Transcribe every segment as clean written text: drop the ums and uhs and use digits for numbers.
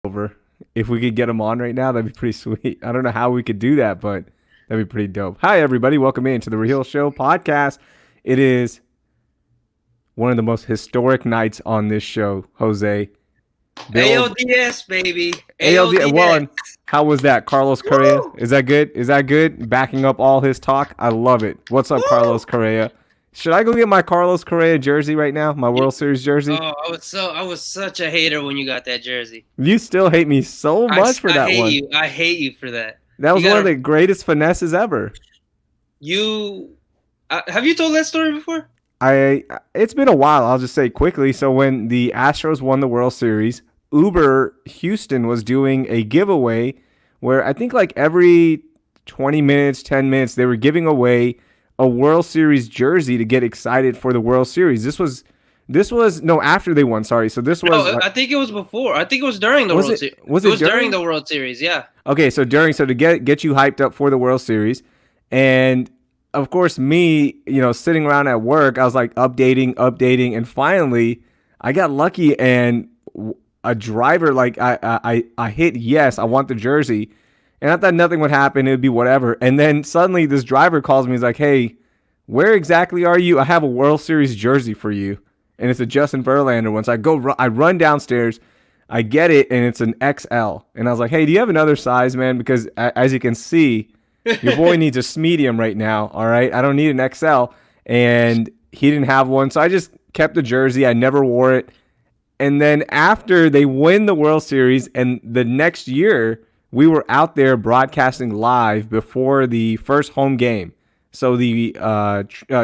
over. If we could get him on right now, that'd be pretty sweet. I don't know how we could do that, but that'd be pretty dope. Hi, everybody. Welcome in to the Raheel Show podcast. It is one of the most historic nights on this show, Jose. Bill, ALDS, baby. ALD. Well, ALDS. and how was that, Carlos Correa? Woo! Is that good? Is that good? Backing up all his talk. I love it. What's up, Woo! Carlos Correa? Should I go get my Carlos Correa jersey right now? My World Series jersey? Oh, I was such a hater when you got that jersey. You still hate me so much for I that hate one. you. I hate you for that. That was You one of gotta- the greatest finesses ever. You have you told that story before? It's been a while. I'll just say quickly. So when the Astros won the World Series, Uber Houston was doing a giveaway where I think like every 20 minutes, 10 minutes, they were giving away a World Series jersey to get excited for the World Series. This was no, after they won. Sorry. So this was. No, I think it was before. I think it was during the World Series. It was during the World Series. Yeah. Okay, so to get you hyped up for the World Series, and of course me, sitting around at work, I was like updating, and finally I got lucky, and a driver I hit yes, I want the jersey, and I thought nothing would happen, it would be whatever, and then suddenly this driver calls me, he's like, hey, where exactly are you? I have a World Series jersey for you, and it's a Justin Verlander one. So I run downstairs. I get it, and it's an XL. And I was like, hey, do you have another size, man? Because as you can see, your boy needs a medium right now, all right? I don't need an XL. And he didn't have one, so I just kept the jersey. I never wore it. And then after they win the World Series, and the next year, we were out there broadcasting live before the first home game. So the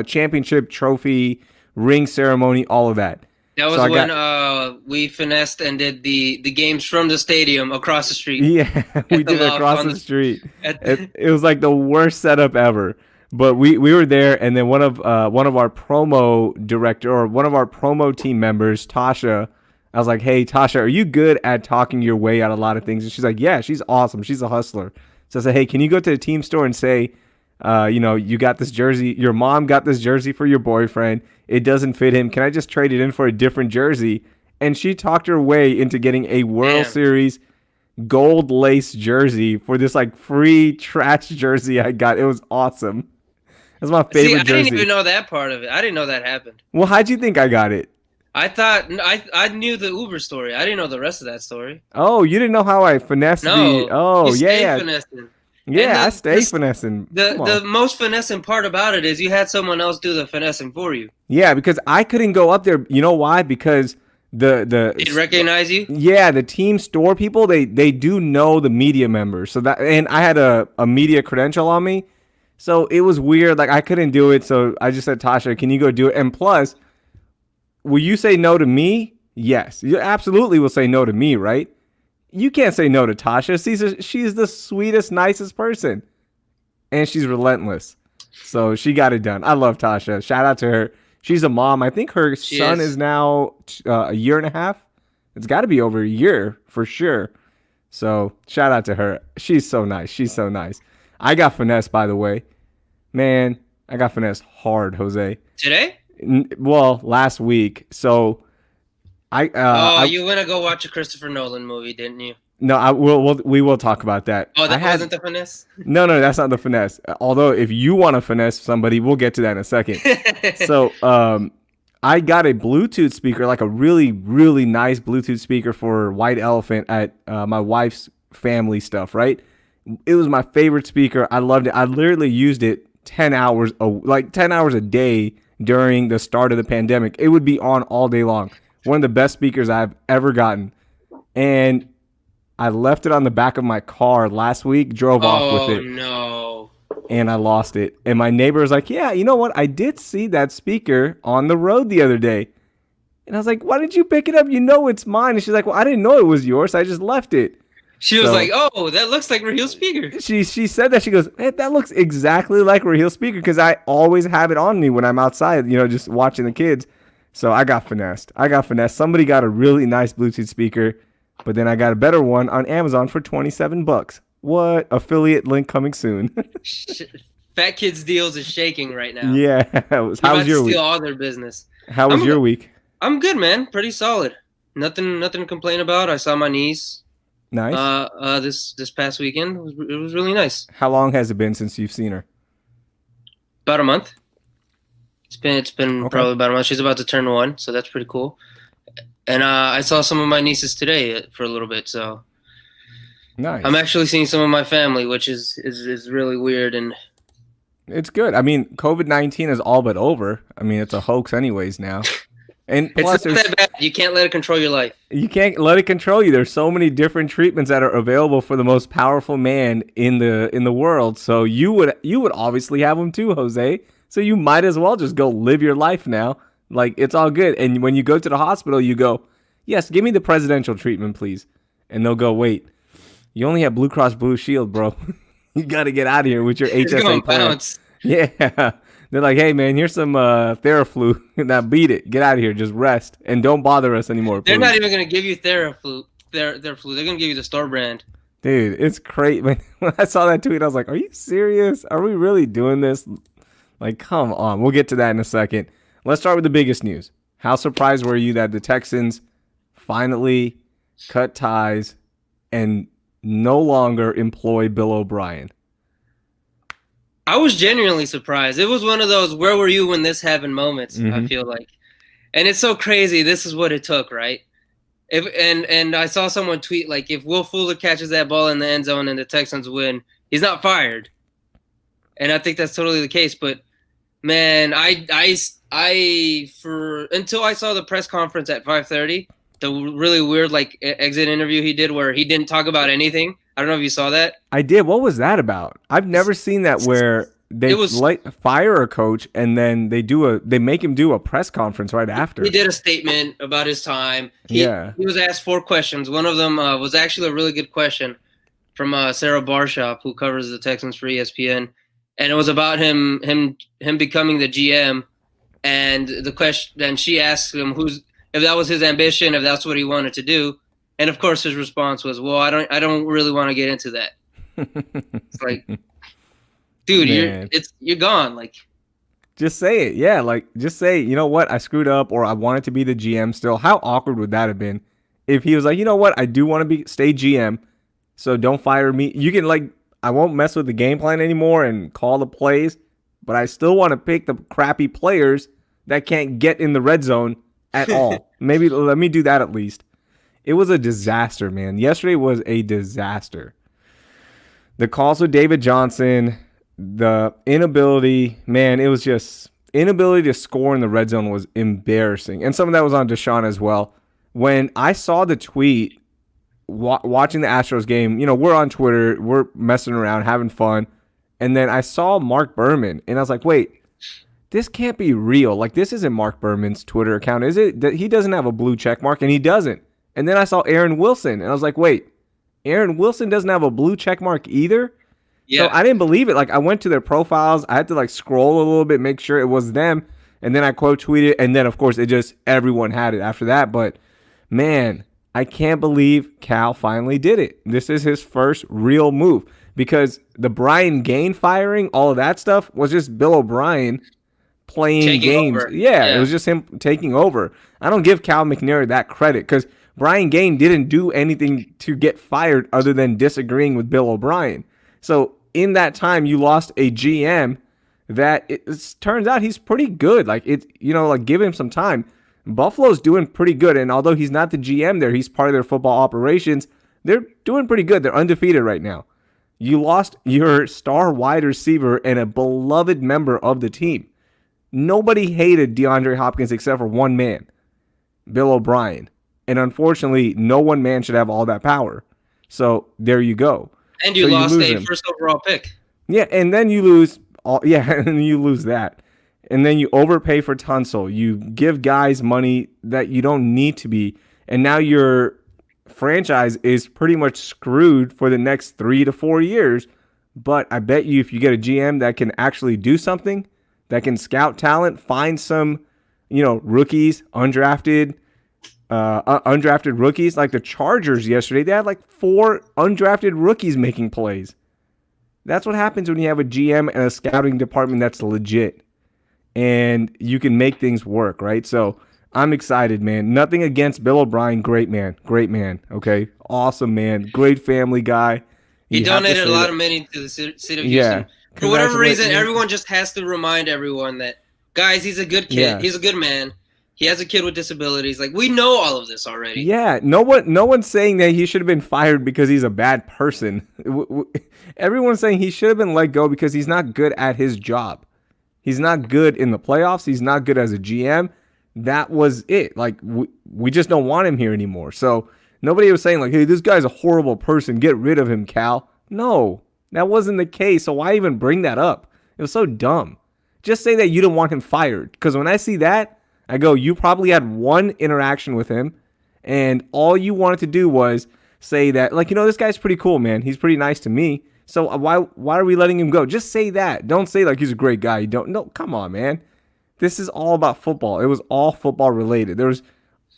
championship trophy, ring ceremony, all of that. That was when we finessed and did the games from the stadium across the street. Yeah, we did it across the street. It was like the worst setup ever. But we were there, and then one of our promo director, or one of our promo team members, Tasha, I was like, hey, Tasha, are you good at talking your way out a lot of things? And she's like, yeah, she's awesome. She's a hustler. So I said, hey, can you go to the team store and say, you got this jersey. Your mom got this jersey for your boyfriend. It doesn't fit him. Can I just trade it in for a different jersey? And she talked her way into getting a World Series gold lace jersey for this like free trash jersey I got. It was awesome. That's my favorite jersey. I didn't even know that part of it. I didn't know that happened. Well, how'd you think I got it? I thought I knew the Uber story. I didn't know the rest of that story. Oh, you didn't know how I finessed No. Finessing. Yeah, I stay finessing. The most finessing part about it is you had someone else do the finessing for you. Yeah, because I couldn't go up there. You know why? Because they recognize you. Yeah, the team store people, they do know the media members. So that, and I had a media credential on me, so it was weird. Like I couldn't do it. So I just said, Tasha, can you go do it? And plus, will you say no to me? Yes, you absolutely will say no to me, right? You can't say no to Tasha. She's the sweetest, nicest person. And she's relentless. So she got it done. I love Tasha. Shout out to her. She's a mom. I think her son is now a year and a half. It's got to be over a year for sure. So shout out to her. She's so nice. She's so nice. I got finessed, by the way. Man, I got finessed hard, Jose. Today? Well, last week. So you went to go watch a Christopher Nolan movie, didn't you? No, we will talk about that. Oh, that wasn't the finesse? No, that's not the finesse. Although, if you want to finesse somebody, we'll get to that in a second. So, I got a Bluetooth speaker, like a really, really nice Bluetooth speaker for White Elephant at my wife's family stuff, right? It was my favorite speaker. I loved it. I literally used it 10 hours a day during the start of the pandemic. It would be on all day long. One of the best speakers I've ever gotten. And I left it on the back of my car last week, drove off with it. Oh, no. And I lost it. And my neighbor was like, yeah, you know what? I did see that speaker on the road the other day. And I was like, why did you pick it up? You know it's mine. And she's like, well, I didn't know it was yours. So I just left it. She was like, oh, that looks like Raheel's speaker. She said that. She goes, hey, that looks exactly like Raheel's speaker because I always have it on me when I'm outside, just watching the kids. So I got finessed. Somebody got a really nice Bluetooth speaker, but then I got a better one on Amazon for $27. What? Affiliate link coming soon. Fat Kids Deals is shaking right now. Yeah. How was your week? Steal all their business. How was your week? I'm good, man. Pretty solid. Nothing to complain about. I saw my niece. Nice. This past weekend. It was really nice. How long has it been since you've seen her? About a month. It's been Okay. probably about a month. She's about to turn 1, so that's pretty cool. And I saw some of my nieces today for a little bit, so Nice. I'm actually seeing some of my family, which is really weird. And It's good. I mean, COVID-19 is all but over. I mean, it's a hoax anyways now. And plus, it's not that bad. You can't let it control your life. you can't let it control you. There's so many different treatments that are available for the most powerful man in the world. So you would obviously have them too, Jose. So you might as well just go live your life now. Like, it's all good. And when you go to the hospital, you go, yes, give me the presidential treatment, please. And they'll go, wait, you only have Blue Cross Blue Shield, bro. You got to get out of here with your It's going HSA to plan. bounce. Yeah. They're like, hey, man, here's some Theraflu. Now beat it. Get out of here. Just rest. And don't bother us anymore, please. They're not even going to give you Theraflu. They're going to give you the store brand. Dude, it's crazy. When I saw that tweet, I was like, are you serious? Are we really doing this? Like, come on. We'll get to that in a second. Let's start with the biggest news. How surprised were you that the Texans finally cut ties and no longer employ Bill O'Brien? I was genuinely surprised. It was one of those "where were you when this happened" moments. Mhm. I feel like, and it's so crazy. This is what it took, right? And I saw someone tweet like, if Will Fuller catches that ball in the end zone and the Texans win, he's not fired. And I think that's totally the case. But man, I for until I saw the press conference at 5:30, the really weird like exit interview he did where he didn't talk about anything. I don't know if you saw that. I did. What was that about? I've never seen that where they fire a coach and then they make him do a press conference right after. He did a statement about his time. He was asked 4 questions. One of them was actually a really good question from Sarah Barshop, who covers the Texans for ESPN, and it was about him becoming the GM. And the question, then she asked him if that was his ambition, if that's what he wanted to do. And of course, his response was, "Well, I don't really want to get into that." It's like, dude, you're gone. Like, just say it. Yeah, like just say, you know what, I screwed up, or I wanted to be the GM still. How awkward would that have been if he was like, you know what, I do want to stay GM, so don't fire me. You can I won't mess with the game plan anymore and call the plays, but I still want to pick the crappy players that can't get in the red zone at all. Maybe let me do that at least. It was a disaster, man. Yesterday was a disaster. The calls with David Johnson, the inability, man, it was just inability to score in the red zone was embarrassing. And some of that was on Deshaun as well. When I saw the tweet watching the Astros game, we're on Twitter, we're messing around, having fun. And then I saw Mark Berman, and I was like, wait, this can't be real. Like, this isn't Mark Berman's Twitter account, is it? He doesn't have a blue check mark, and he doesn't. And then I saw Aaron Wilson, and I was like, wait, Aaron Wilson doesn't have a blue check mark either? Yeah. So I didn't believe it. Like, I went to their profiles. I had to, scroll a little bit, make sure it was them. And then I quote tweeted, and then, of course, everyone had it after that. But, man, I can't believe Cal finally did it. This is his first real move. Because the Brian Gain firing, all of that stuff, was just Bill O'Brien playing taking games. Over. Yeah, it was just him taking over. I don't give Cal McNary that credit because Brian Gain didn't do anything to get fired other than disagreeing with Bill O'Brien. So in that time, you lost a GM that it turns out he's pretty good. Give him some time. Buffalo's doing pretty good, and although he's not the GM there, he's part of their football operations. They're doing pretty good. They're undefeated right now. You lost your star wide receiver and a beloved member of the team. Nobody hated DeAndre Hopkins except for one man, Bill O'Brien. And unfortunately, no one man should have all that power. So there you go. And you lost a first overall pick. Yeah, and then you lose and then you lose that. And then you overpay for Tunsil. You give guys money that you don't need to be. And now your franchise is pretty much screwed for the next 3 to 4 years. But I bet you if you get a GM that can actually do something, that can scout talent, find some, rookies, undrafted rookies, like the Chargers yesterday, they had 4 undrafted rookies making plays. That's what happens when you have a GM and a scouting department that's legit and you can make things work, right? So I'm excited, man. Nothing against Bill O'Brien. Great man. Great man. Okay. Awesome man. Great family guy. He donated a lot of money to the city of Houston. For whatever reason, everyone just has to remind everyone that, guys, he's a good kid. Yeah. He's a good man. He has a kid with disabilities. Like, we know all of this already. Yeah. No one's saying that he should have been fired because he's a bad person. Everyone's saying he should have been let go because he's not good at his job. He's not good in the playoffs. He's not good as a GM. That was it. Like, we just don't want him here anymore. So nobody was saying, like, hey, this guy's a horrible person. Get rid of him, Cal. No, that wasn't the case. So why even bring that up? It was so dumb. Just say that you didn't want him fired. Because when I see that, I go, you probably had one interaction with him, and all you wanted to do was say that, like, this guy's pretty cool, man. He's pretty nice to me. So why are we letting him go? Just say that. Don't say, like, he's a great guy. You don't. No, come on, man. This is all about football. It was all football related. There was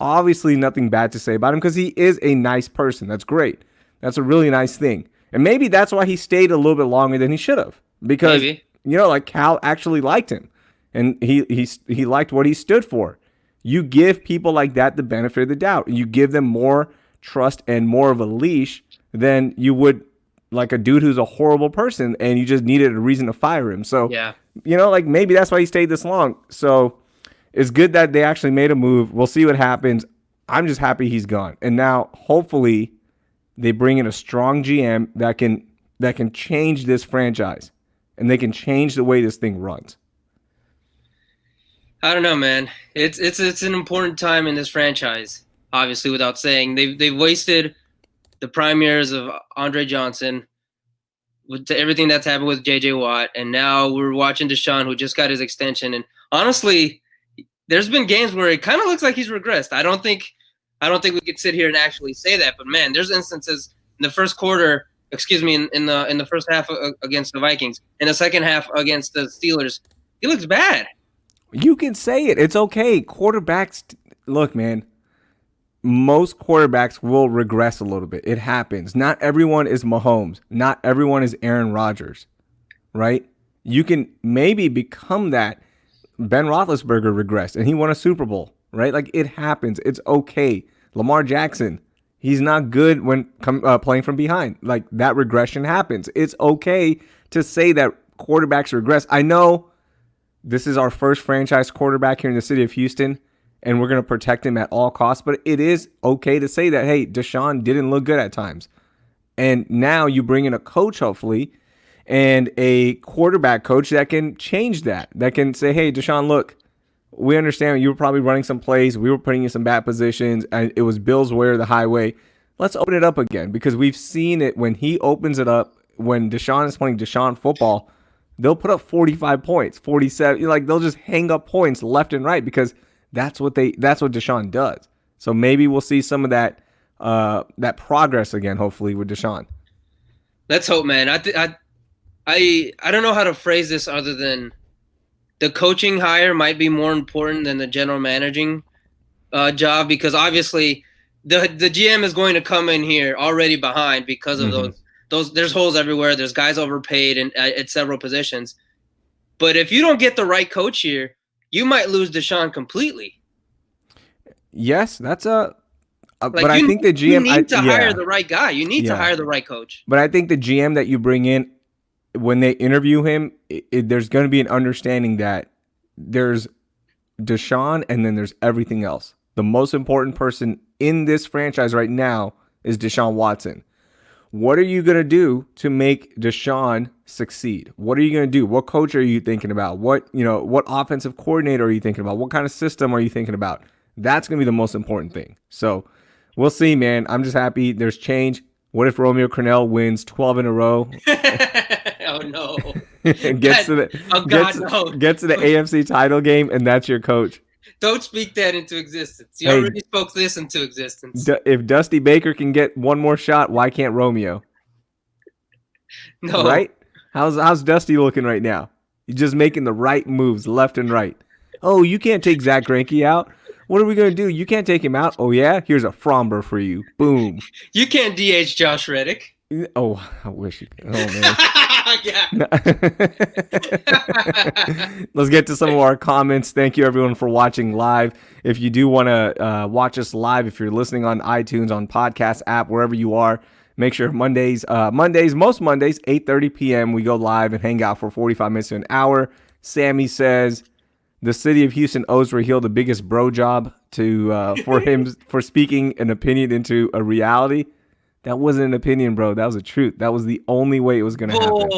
obviously nothing bad to say about him because he is a nice person. That's great. That's a really nice thing. And maybe that's why he stayed a little bit longer than he should have. Because, like, Cal actually liked him. And he liked what he stood for. You give people like that the benefit of the doubt. You give them more trust and more of a leash than you would like a dude who's a horrible person and you just needed a reason to fire him. So, like maybe that's why he stayed this long. So it's good that they actually made a move. We'll see what happens. I'm just happy he's gone. And now hopefully they bring in a strong GM that can change this franchise and they can change the way this thing runs. I don't know, man. It's an important time in this franchise. Obviously, without saying, they've wasted the prime years of Andre Johnson with everything that's happened with J.J. Watt, and now we're watching Deshaun, who just got his extension. And honestly, there's been games where it kind of looks like he's regressed. I don't think we could sit here and actually say that, but man, there's instances in the first quarter. Excuse me, in the first half against the Vikings, in the second half against the Steelers, he looks bad. You can say it. It's okay. Quarterbacks, look, man, most quarterbacks will regress a little bit. It happens. Not everyone is Mahomes. Not everyone is Aaron Rodgers, right? You can maybe become that. Ben Roethlisberger regressed, and he won a Super Bowl, right? Like, it happens. It's okay. Lamar Jackson, he's not good when playing from behind. Like, that regression happens. It's okay to say that quarterbacks regress. I know this is our first franchise quarterback here in the city of Houston, and we're going to protect him at all costs. But it is okay to say that, hey, Deshaun didn't look good at times. And now you bring in a coach, hopefully, and a quarterback coach that can change that can say, hey, Deshaun, look, we understand you were probably running some plays. We were putting you in some bad positions, and it was Bill's way or the highway. Let's open it up again because we've seen it when he opens it up, when Deshaun is playing Deshaun football, they'll put up 45 points, 47. Like, they'll just hang up points left and right because that's what Deshaun does. So maybe we'll see some of that progress again, hopefully, with Deshaun. Let's hope, man. I don't know how to phrase this other than the coaching hire might be more important than the general managing job because obviously the GM is going to come in here already behind because of those. There's holes everywhere. There's guys overpaid at several positions. But if you don't get the right coach here, you might lose Deshaun completely. Yes, that's but I think the GM you need to hire the right guy. You need to hire the right coach. But I think the GM that you bring in, when they interview him, there's going to be an understanding that there's Deshaun and then there's everything else. The most important person in this franchise right now is Deshaun Watson. What are you going to do to make Deshaun succeed? What are you going to do? What coach are you thinking about? What offensive coordinator are you thinking about? What kind of system are you thinking about? That's going to be the most important thing. So we'll see, man. I'm just happy there's change. What if Romeo Crennel wins 12 in a row? Oh, no. gets to the AFC title game, and that's your coach. Don't speak that into existence. You already spoke this into existence. If Dusty Baker can get one more shot, why can't Romeo? No. Right? How's Dusty looking right now? He's just making the right moves left and right. Oh, you can't take Zach Greinke out. What are we going to do? You can't take him out? Oh, yeah? Here's a Fromber for you. Boom. You can't DH Josh Reddick. Oh, I wish you could. Oh man. Let's get to some of our comments. Thank you everyone for watching live. If you do want to watch us live, if you're listening on iTunes, on podcast app, wherever you are, make sure most Mondays, 8:30 p.m. we go live and hang out for 45 minutes to an hour. Sammy says the city of Houston owes Raheel the biggest bro job for him for speaking an opinion into a reality. That wasn't an opinion, bro. That was a truth. That was the only way it was going to happen.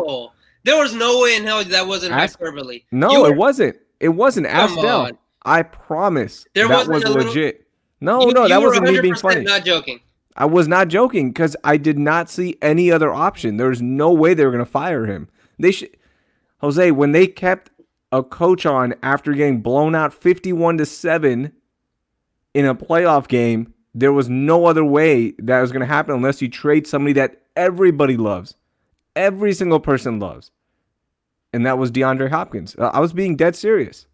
There was no way in hell that wasn't hyperbole. No, it wasn't. It wasn't. Ask Del. I promise. That was legit. No, that wasn't me being funny. Not joking. I was not joking because I did not see any other option. There's no way they were going to fire him. Jose, when they kept a coach on after getting blown out 51-7 in a playoff game, there was no other way that was going to happen unless you trade somebody that everybody loves. Every single person loves. And that was DeAndre Hopkins. I was being dead serious.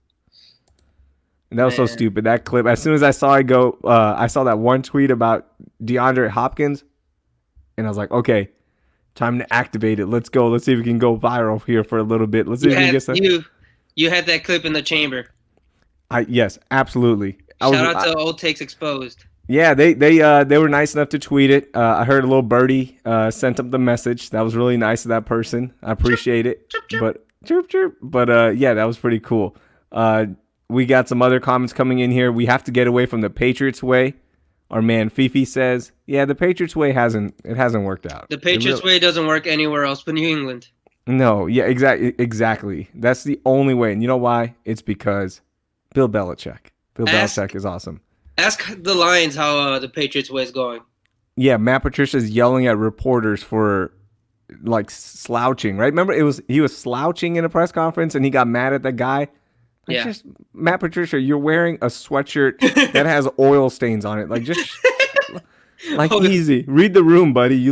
And that was so stupid. That clip, as soon as I saw it go, I saw that one tweet about DeAndre Hopkins. And I was like, okay, time to activate it. Let's go. Let's see if we can go viral here for a little bit. Let's see if we can get some. You had that clip in the chamber. Yes, absolutely. Shout out to Old Takes Exposed. Yeah, they were nice enough to tweet it. I heard a little birdie sent up the message. That was really nice of that person. I appreciate it. But yeah, that was pretty cool. We got some other comments coming in here. We have to get away from the Patriots way. Our man Fifi says, yeah, the Patriots way hasn't worked out. The Patriots way doesn't work anywhere else but New England. No, yeah, exactly. That's the only way. And you know why? It's because Bill Belichick. Belichick is awesome. Ask the Lions how the Patriots way is going. Yeah, Matt Patricia's yelling at reporters for like slouching, right? Remember, he was slouching in a press conference and he got mad at that guy. Just Matt Patricia, you're wearing a sweatshirt that has oil stains on it. Like easy. Read the room, buddy. You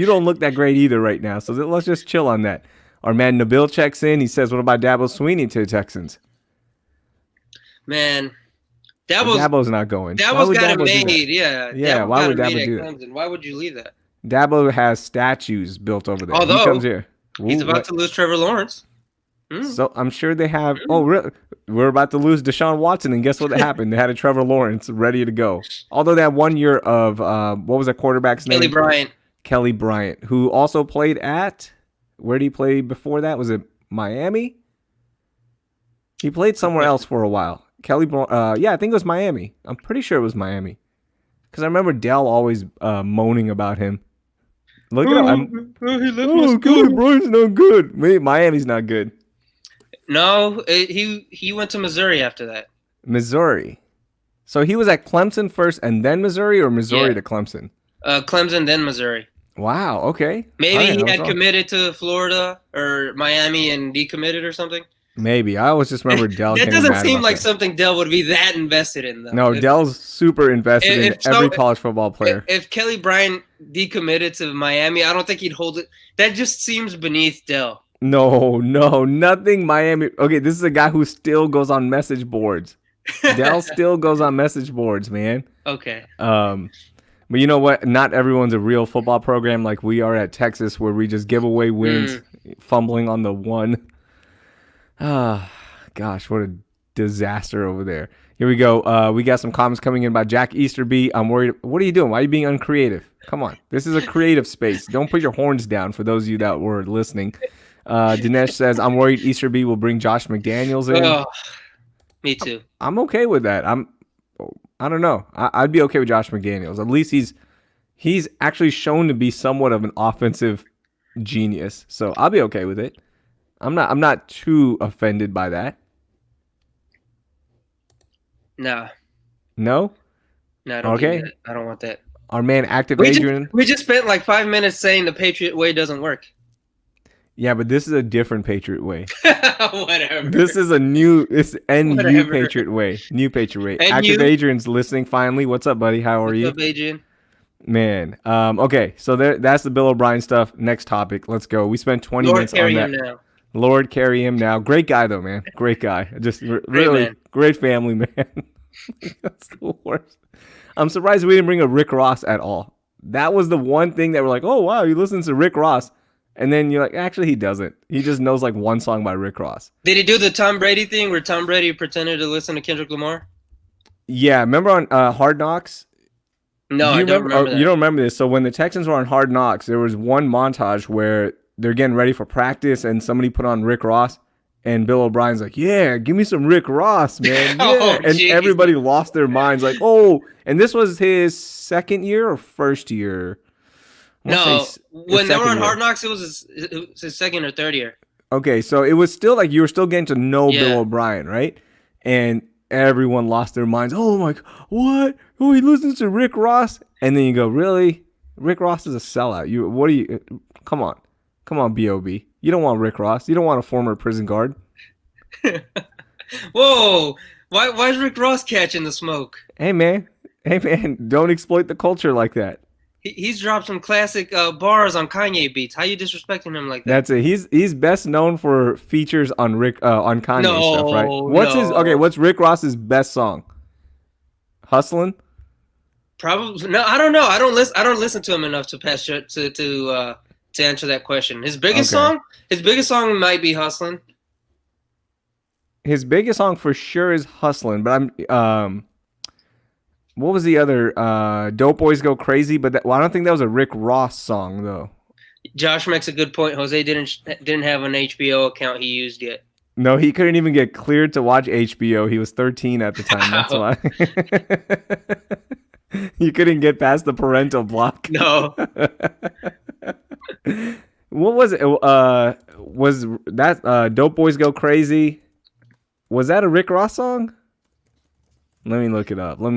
don't look that great either right now. So let's just chill on that. Our man Nabil checks in. He says, "What about Dabo Swinney to the Texans?" Man. Dabo's not going. Dabo's got it made, yeah. Yeah, why would Dabo do that? Why would you leave that? Dabo has statues built over there. Although, he comes here. He's about to lose Trevor Lawrence. So I'm sure they have. Oh, really? We're about to lose Deshaun Watson, and guess what happened? They had a Trevor Lawrence ready to go. Although they had 1 year of what was that quarterback's name? Kelly Bryant, who also played at where did he play before that? Was it Miami? He played somewhere else for a while. Yeah, I think it was Miami. I'm pretty sure it was Miami. Because I remember Dell always moaning about him. Look at him. Kelly Bryant's not good. Miami's not good. No, he went to Missouri after that. Missouri. So he was at Clemson first and then Missouri, or Missouri to Clemson? Clemson, then Missouri. Wow, okay. Maybe he had committed to Florida or Miami and decommitted or something. Maybe. I always just remember Dell. That doesn't seem like something Dell would be that invested in, though. No, Dell's super invested in every college football player. If Kelly Bryant decommitted to Miami, I don't think he'd hold it. That just seems beneath Dell. No, nothing Miami. Okay, this is a guy who still goes on message boards. Dell still goes on message boards, man. Okay. But you know what? Not everyone's a real football program like we are at Texas, where we just give away wins, fumbling on the one. Gosh, what a disaster over there. Here we go. We got some comments coming in about Jack Easterby. I'm worried. What are you doing? Why are you being uncreative? Come on. This is a creative space. Don't put your horns down for those of you that were listening. Dinesh says, I'm worried Easterby will bring Josh McDaniels in. Oh, me too. I'm okay with that. I don't know. I'd be okay with Josh McDaniels. At least he's actually shown to be somewhat of an offensive genius. So I'll be okay with it. I'm not too offended by that. No. No? No, I don't okay. I don't want that. Our man Active Adrian. We just spent like 5 minutes saying the Patriot way doesn't work. Yeah, but this is a different Patriot way. Whatever. This is new Patriot way. New Patriot way. And Active Adrian's listening finally. What's up, buddy? How are you? What's up, Adrian? Man. Okay, so that's the Bill O'Brien stuff. Next topic. Let's go. We spent 20 minutes on that. Now. Lord, carry him now. Great guy, though, man. Great guy. Just really great family, man. That's the worst. I'm surprised we didn't bring a Rick Ross at all. That was the one thing that we're like, oh wow, he listens to Rick Ross. And then you're like, actually, he doesn't. He just knows like one song by Rick Ross. Did he do the Tom Brady thing where Tom Brady pretended to listen to Kendrick Lamar? Yeah, remember on Hard Knocks? No, I don't remember that. You don't remember this. So when the Texans were on Hard Knocks, there was one montage where they're getting ready for practice and somebody put on Rick Ross. And Bill O'Brien's like, yeah, give me some Rick Ross, man. Yeah. And everybody lost their minds like, oh. And this was his second year or first year? No, when they were on Hard Knocks, it was his second or third year. Okay, so it was still like you were still getting to know Bill O'Brien, right? And everyone lost their minds. Oh my, what? Oh, he listens to Rick Ross, and then you go, really? Rick Ross is a sellout. Come on, B.O.B. You don't want Rick Ross. You don't want a former prison guard. Whoa! Why is Rick Ross catching the smoke? Hey man, don't exploit the culture like that. He's dropped some classic bars on Kanye beats. How you disrespecting him like that? That's it. He's best known for features on on Kanye stuff, right? What's Rick Ross's best song? Hustlin'? Probably no. I don't know. I don't listen to him enough to answer that question. His biggest song might be Hustlin'. His biggest song for sure is Hustlin', but what was the other? Dope Boys Go Crazy, but I don't think that was a Rick Ross song though. Josh makes a good point. Jose didn't have an HBO account he used yet. No, he couldn't even get cleared to watch HBO. He was 13 at the time. That's why. You couldn't get past the parental block. No. What was it? Was that Dope Boys Go Crazy? Was that a Rick Ross song? Let me look it up. Oh,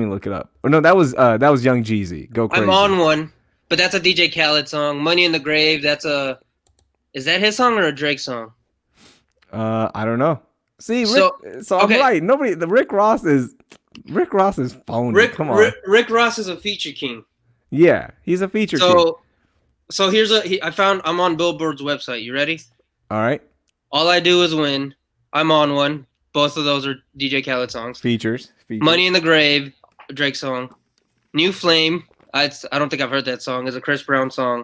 no, that was Young Jeezy. Go Crazy. I'm on one, but that's a DJ Khaled song. Money in the Grave. Is that his song or a Drake song? I don't know. See, I'm right. Rick Ross is phony. Come on. Rick Ross is a feature king. Yeah, he's a feature king. So I'm on Billboard's website. You ready? All right. All I Do Is Win. I'm on one. Both of those are DJ Khaled songs. Features. Money in the Grave, a Drake song. New Flame. I don't think I've heard that song. It's a Chris Brown song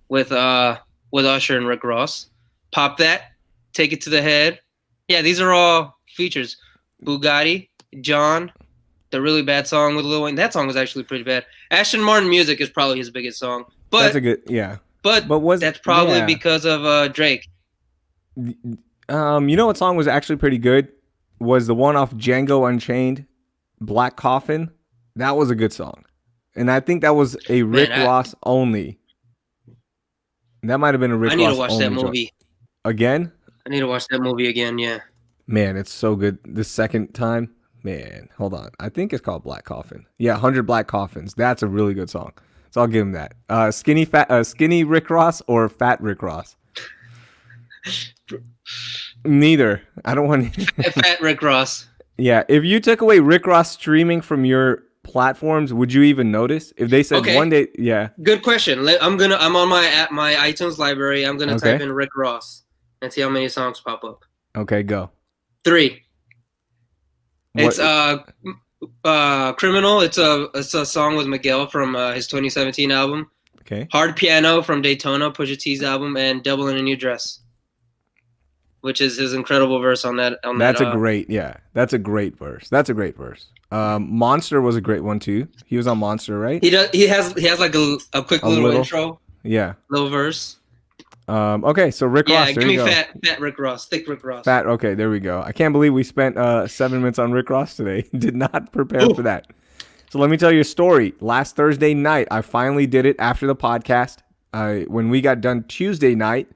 with Usher and Rick Ross. Pop That. Take It to the Head. Yeah, these are all features. Bugatti, John, the Really Bad Song with Lil Wayne. That song was actually pretty bad. Ashton Martin Music is probably his biggest song. But that's a good, yeah. But that's probably because of Drake. You know what song was actually pretty good? Was the one off Django Unchained, Black Coffin. That was a good song. And I think that was a Rick Ross only. That might have been a Rick Ross only. I need to watch that movie. Again? I need to watch that movie again, yeah. Man, it's so good. The second time, man, hold on. I think it's called Black Coffin. Yeah, 100 Black Coffins. That's a really good song. So I'll give him that. Skinny Rick Ross or Fat Rick Ross? Neither. I don't want Fat Rick Ross. Yeah, if you took away Rick Ross streaming from your platforms, would you even notice? If they said one day, yeah. Good question. I'm on my iTunes library. I'm gonna type in Rick Ross and see how many songs pop up. Okay, go. 3. It's Criminal. It's a song with Miguel from his 2017 album. Okay. Hard Piano from Daytona, Pusha T's album, and Devil in a New Dress, which is his incredible verse on that. That's a great verse. Monster was a great one too. He was on Monster, right? He has like a quick little intro. Yeah. Little verse. Okay, so Rick Ross. Yeah, give me fat Rick Ross, thick Rick Ross. Fat. Okay, there we go. I can't believe we spent 7 minutes on Rick Ross today. Did not prepare for that. So let me tell you a story. Last Thursday night, I finally did it after the podcast. When we got done Tuesday night,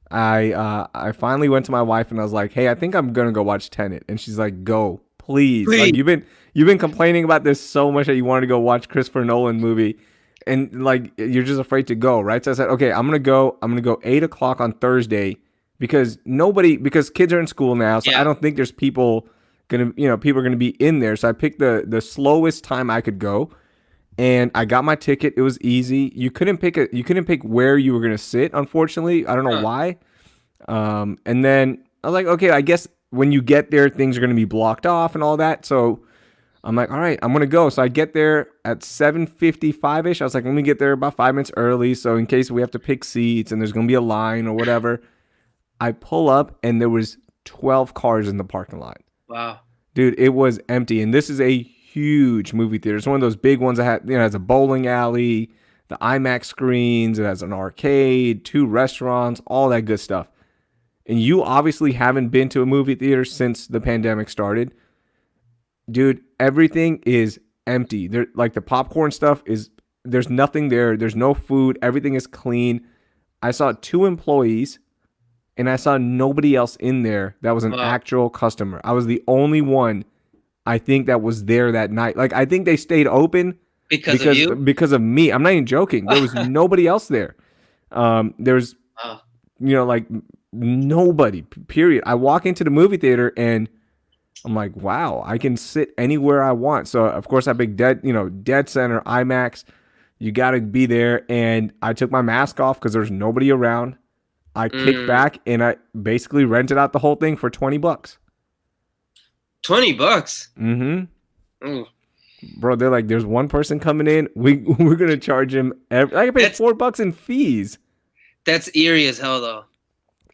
I finally went to my wife and I was like, "Hey, I think I'm gonna go watch Tenet," and she's like, "Go, please." Like you've been complaining about this so much that you wanted to go watch Christopher Nolan movie. And like you're just afraid to go, right? So I said, okay, I'm gonna go 8:00 on Thursday because kids are in school now, so I don't think there's people are gonna be in there. So I picked the slowest time I could go, and I got my ticket. It was easy. You couldn't pick where you were gonna sit, unfortunately. I don't know why. And then I was like, okay, I guess when you get there, things are gonna be blocked off and all that. So I'm like, all right, I'm gonna go. So I get there at 7:55ish. I was like, let me get there about 5 minutes early, so in case we have to pick seats and there's gonna be a line or whatever. I pull up and there was 12 cars in the parking lot. Wow. Dude, it was empty. And this is a huge movie theater. It's one of those big ones that has a bowling alley, the IMAX screens, it has an arcade, 2 restaurants, all that good stuff. And you obviously haven't been to a movie theater since the pandemic started. Dude, everything is empty. There, like the popcorn stuff there's nothing there. There's no food. Everything is clean. I saw 2 employees and I saw nobody else in there that was an actual customer. I was the only one, I think, that was there that night. Like, I think they stayed open because of you? Because of me. I'm not even joking. There was nobody else there. There's, like nobody, period. I walk into the movie theater and I'm like, wow, I can sit anywhere I want. So, of course, I picked dead center, IMAX. You got to be there. And I took my mask off because there's nobody around. I kicked back and I basically rented out the whole thing for $20. $20? Mm-hmm. Bro, they're like, there's one person coming in. We're gonna charge him. I paid $4 in fees. That's eerie as hell, though.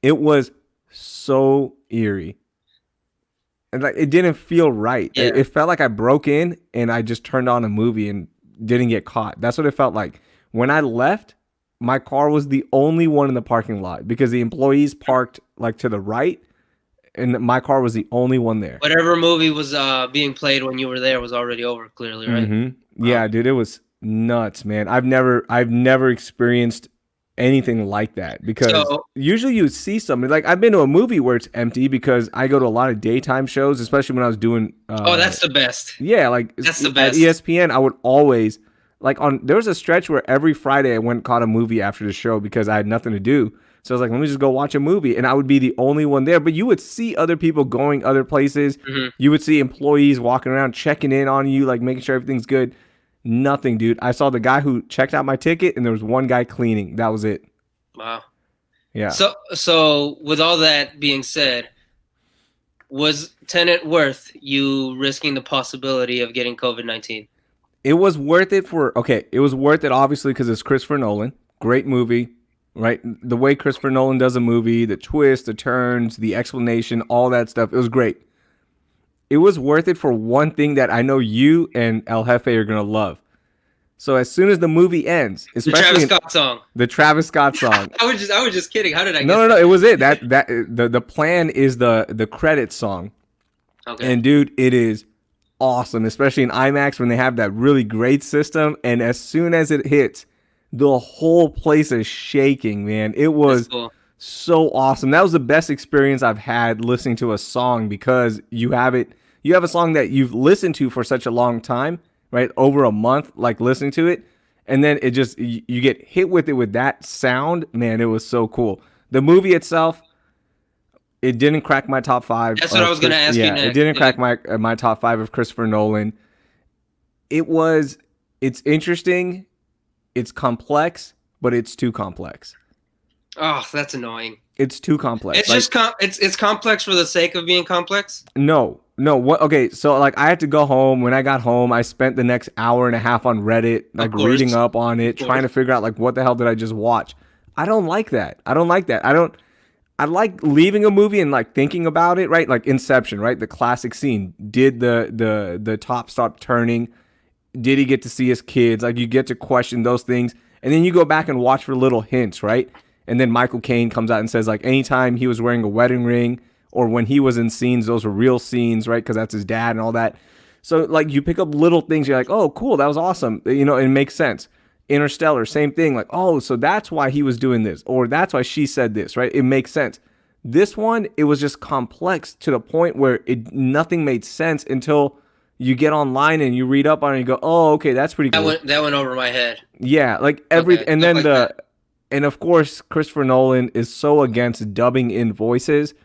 It was so eerie, and like it didn't feel right. Yeah. It felt like I broke in and I just turned on a movie and didn't get caught. That's what it felt like. When I left, my car was the only one in the parking lot because the employees parked like to the right, and my car was the only one there. Whatever movie was being played when you were there was already over, clearly, right? Mm-hmm. Yeah, dude, it was nuts, man. I've never experienced anything like that because usually you see something like I've been to a movie where it's empty because I go to a lot of daytime shows, especially when I was doing. That's the best. Yeah, like that's the best. At ESPN, I would always. Like there was a stretch where every Friday I went and caught a movie after the show because I had nothing to do. So I was like, let me just go watch a movie. And I would be the only one there. But you would see other people going other places. Mm-hmm. You would see employees walking around, checking in on you, like making sure everything's good. Nothing, dude. I saw the guy who checked out my ticket and there was one guy cleaning. That was it. Wow. Yeah. So with all that being said, was Tenet worth you risking the possibility of getting COVID-19? It was worth it it was worth it obviously because it's Christopher Nolan. Great movie, right? The way Christopher Nolan does a movie, the twists, the turns, the explanation, all that stuff, it was great. It was worth it for one thing that I know you and El Jefe are going to love. So as soon as the movie ends, especially the Travis Scott song. I was just kidding. How did I No, it was it. The plan is the credits song. Okay. And dude, it is awesome, especially in IMAX when they have that really great system. And as soon as it hits, the whole place is shaking, man. It was so awesome. That was the best experience I've had listening to a song because you have a song that you've listened to for such a long time, right? Over a month, like listening to it. And then it just, you get hit with it with that sound. Man, it was so cool. The movie itself, it didn't crack my top 5. That's what I was going to ask you next. It didn't crack my top 5 of Christopher Nolan. It's interesting. It's complex, but it's too complex. Oh, that's annoying. It's too complex. It's just it's complex for the sake of being complex? No. What? Okay, so like I had to go home. When I got home, I spent the next hour and a half on Reddit, like reading up on it, trying to figure out like what the hell did I just watch? I don't like that. I like leaving a movie and like thinking about it, right? Like Inception, right? The classic scene. Did the top stop turning? Did he get to see his kids? Like you get to question those things. And then you go back and watch for little hints, right? And then Michael Caine comes out and says like anytime he was wearing a wedding ring or when he was in scenes, those were real scenes, right? Because that's his dad and all that. So like you pick up little things. You're like, oh, cool. That was awesome. It makes sense. Interstellar, same thing. Like, oh, so that's why he was doing this, or that's why she said this, right? It makes sense. This one, it was just complex to the point where nothing made sense until you get online and you read up on it and you go, oh, okay, that's pretty cool. That went over my head. Yeah, like and then and of course, Christopher Nolan is so against dubbing in voices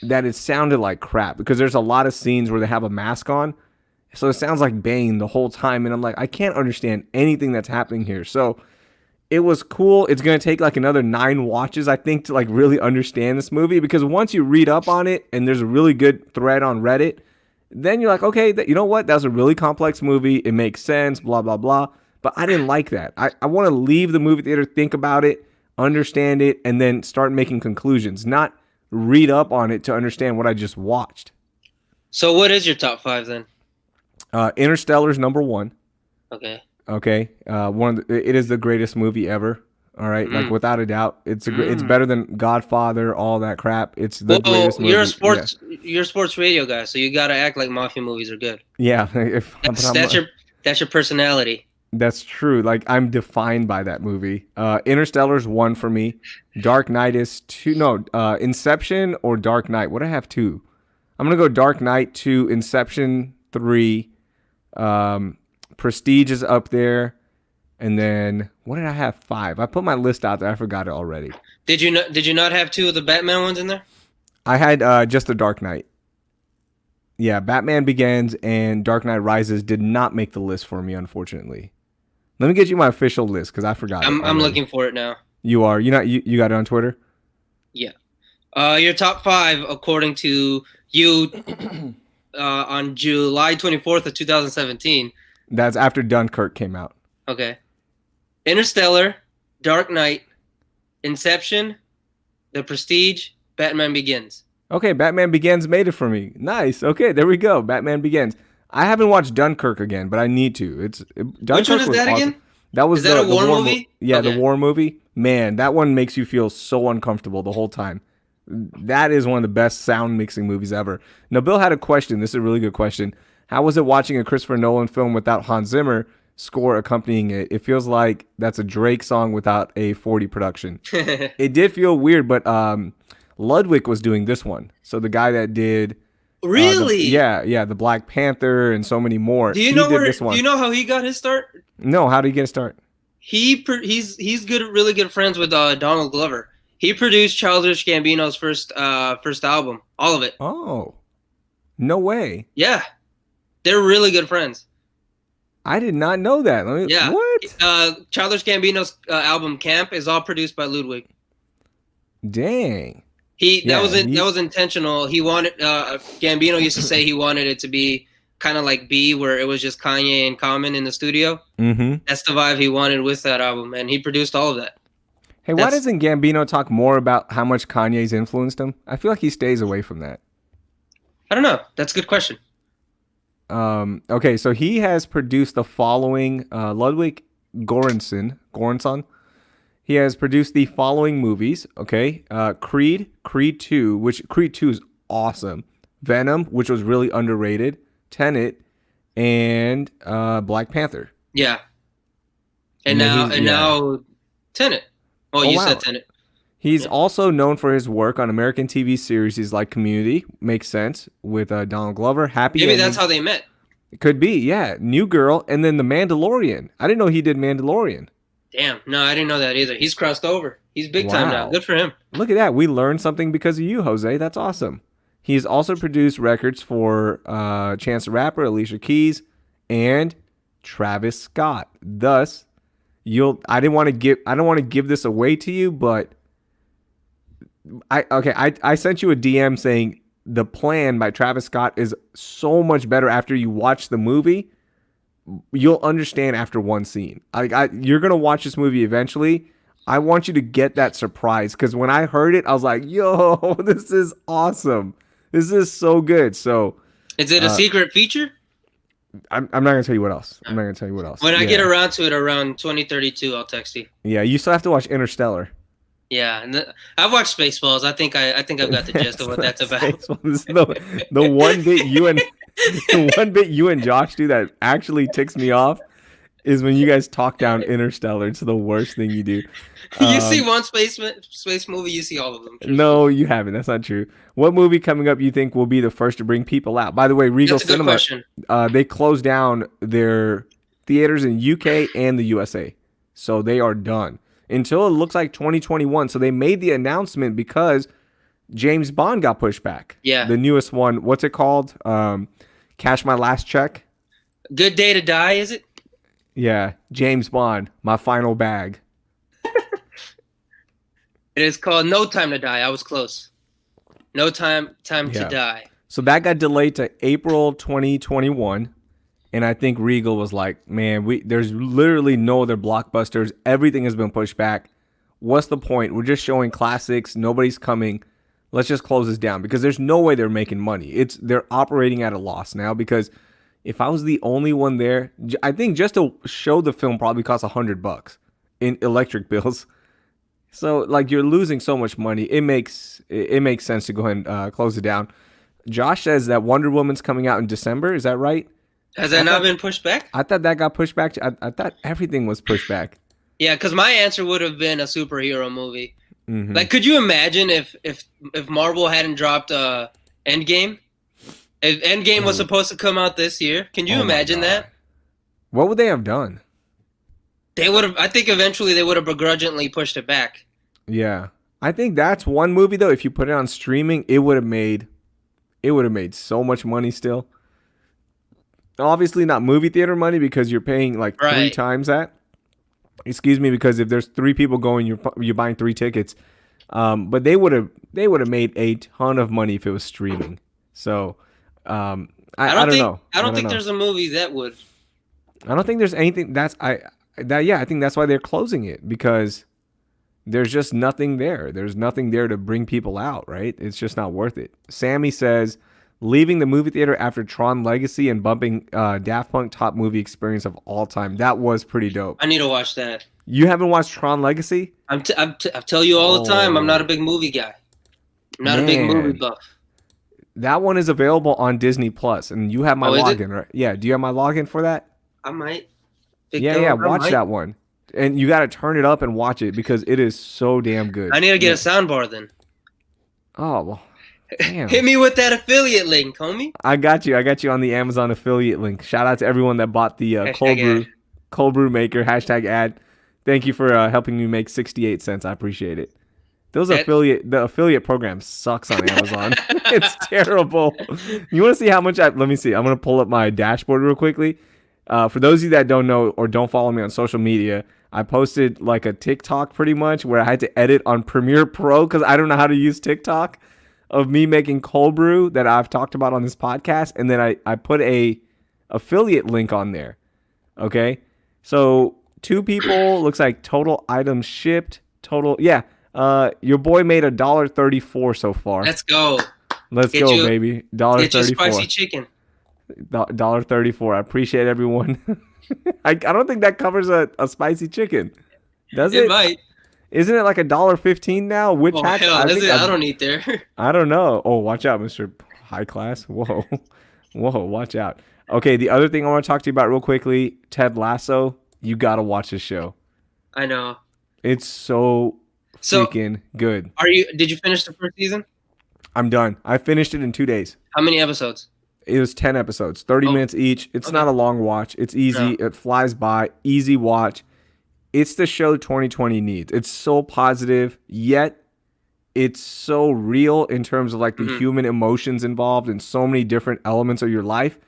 that it sounded like crap because there's a lot of scenes where they have a mask on. So it sounds like Bane the whole time. And I'm like, I can't understand anything that's happening here. So it was cool. It's going to take like another 9 watches, I think, to like really understand this movie. Because once you read up on it and there's a really good thread on Reddit Then you're like, okay, you know what? That was a really complex movie. It makes sense, blah, blah, blah. But I didn't like that. I want to leave the movie theater, think about it, understand it, and then start making conclusions, not read up on it to understand what I just watched. So what is your top 5 then? Interstellar's number 1. Okay. Okay. It is the greatest movie ever. All right, like without a doubt, it's better than Godfather, all that crap. It's the greatest movie. You're a sports radio guy, so you gotta act like mafia movies are good. Yeah, that's your personality. That's true. Like I'm defined by that movie. Interstellar's 1 for me. Dark Knight is 2. No, Inception or Dark Knight. What do I have 2? I'm gonna go Dark Knight 2, Inception 3, Prestige is up there. And then what did I have 5? I put my list out there. I forgot it already. Did you not have 2 of the Batman ones in there? I had just the Dark Knight. Yeah, Batman Begins and Dark Knight Rises did not make the list for me, unfortunately. Let me get you my official list because I forgot. I'm looking for it now. You are. You got it on Twitter? Yeah. Your top 5 according to you on July 24th of 2017. That's after Dunkirk came out. Okay. Interstellar, Dark Knight, Inception, The Prestige, Batman Begins. Okay, Batman Begins made it for me. Nice. Okay, there we go. Batman Begins. I haven't watched Dunkirk again, but I need to. Dunkirk. Which one is that awesome. again? That was is that a war movie? Yeah, okay. The war movie. Man, that one makes you feel so uncomfortable the whole time. That is one of the best sound mixing movies ever. Now, Bill had a question. This is a really good question. How was it watching a Christopher Nolan film without Hans Zimmer score accompanying it? It feels like that's a Drake song without a 40 production. It did feel weird, but Ludwig was doing this one. So the guy that did really the Black Panther and so many more. Do you know how he got his start? No, how did he get a start? He's really good friends with Donald Glover. He produced Childish Gambino's first album, all of it. Oh, no way. Yeah, they're really good friends. I did not know that. What? Childish Gambino's album Camp is all produced by Ludwig. Dang. That was intentional. He wanted Gambino used to say he wanted it to be kind of like B, where it was just Kanye and Common in the studio. Mm-hmm. That's the vibe he wanted with that album, and he produced all of that. Hey, why doesn't Gambino talk more about how much Kanye's influenced him? I feel like he stays away from that. I don't know. That's a good question. Okay, so he has produced the following Ludwig Göransson. He has produced the following movies. Okay, Creed 2, which Creed 2 is awesome. Venom, which was really underrated. Tenet, and Black Panther. Yeah. And now Tenet. Oh, you said Tenet. He's also known for his work on American TV series like Community, makes sense, with Donald Glover. Maybe that's how they met. It could be, yeah. New Girl, and then The Mandalorian. I didn't know he did Mandalorian. Damn, no, I didn't know that either. He's crossed over. He's big time now. Good for him. Look at that. We learned something because of you, Jose. That's awesome. He's also produced records for Chance the Rapper, Alicia Keys, and Travis Scott. Thus, I don't want to give this away to you, but I sent you a DM saying The Plan by Travis Scott is so much better after you watch the movie. You'll understand after one scene. You're gonna watch this movie eventually. I want you to get that surprise because when I heard it, I was like, "Yo, this is awesome! This is so good." So, is it a secret feature? I'm not gonna tell you what else. When I get around to it, around 2032, I'll text you. Yeah, you still have to watch Interstellar. Yeah, and I've watched Spaceballs. I think I've got the gist of what that's about. This is the one bit you and Josh do that actually ticks me off is when you guys talk down Interstellar. It's the worst thing you do. You see one space movie, you see all of them. No, you haven't. That's not true. What movie coming up you think will be the first to bring people out? By the way, Regal Cinema, they closed down their theaters in UK and the USA, so they are done until it looks like 2021. So they made the announcement because James Bond got pushed back. Yeah. The newest one, what's it called? Cash My Last Check. Good Day to Die, is it? Yeah. James Bond, My Final Bag. It is called No Time to Die. I was close. No Time to Die. So that got delayed to April 2021. And I think Regal was like, man, there's literally no other blockbusters. Everything has been pushed back. What's the point? We're just showing classics. Nobody's coming. Let's just close this down because there's no way they're making money. They're operating at a loss now because if I was the only one there, I think just to show the film probably costs $100 in electric bills. So like you're losing so much money. It makes sense to go ahead and close it down. Josh says that Wonder Woman's coming out in December. Is that right? Has that not been pushed back? I thought that got pushed back. I thought everything was pushed back. Yeah, because my answer would have been a superhero movie. Mm-hmm. Like, could you imagine if Marvel hadn't dropped Endgame? If Endgame was supposed to come out this year, can you imagine that? What would they have done? They would have. I think eventually they would have begrudgingly pushed it back. Yeah, I think that's one movie though. If you put it on streaming, it would have made so much money still. Obviously not movie theater money because you're paying like 3 times that. Excuse me, because if there's 3 people going, you're buying 3 tickets. But they would have made a ton of money if it was streaming. So I don't know. I don't think there's a movie that would. I don't think there's anything I think that's why they're closing it because there's just nothing there. There's nothing there to bring people out, right? It's just not worth it. Sammy says, leaving the movie theater after Tron Legacy and bumping Daft Punk top movie experience of all time. That was pretty dope. I need to watch that. You haven't watched Tron Legacy? I tell you all the time, I'm not a big movie guy. I'm not a big movie buff. That one is available on Disney Plus, and you have my login, right? Yeah. Do you have my login for that? I might. Watch that one. And you got to turn it up and watch it because it is so damn good. I need to get a soundbar then. Oh, well. Damn. Hit me with that affiliate link, homie. I got you on the Amazon affiliate link. Shout out to everyone that bought the cold brew maker #ad. Thank you for helping me make 68 cents. I appreciate it. The affiliate program sucks on Amazon. It's terrible. You want to see how much let me see. I'm going to pull up my dashboard real quickly. For those of you that don't know or don't follow me on social media, I posted like a TikTok pretty much where I had to edit on Premiere Pro because I don't know how to use TikTok of me making cold brew that I've talked about on this podcast. And then I put a affiliate link on there. Okay. So 2 people, looks like total items shipped, total. Yeah. Your boy made $1.34 so far. Let's go. Let's go, baby. $1.34. Get your spicy chicken. $1.34. I appreciate everyone. I don't think that covers a spicy chicken. Does it? It might. Isn't it like $1.15 now? Which hell, I don't eat there. I don't know. Oh, watch out, Mr. High Class. Whoa, watch out. Okay, the other thing I want to talk to you about real quickly, Ted Lasso. You gotta watch this show. I know. It's so freaking good. Did you finish the first season? I'm done. I finished it in 2 days. How many episodes? It was 10 episodes, 30 minutes each. It's not a long watch. It's easy. No. It flies by. Easy watch. It's the show 2020 needs. It's so positive, yet it's so real in terms of like the human emotions involved in so many different elements of your life.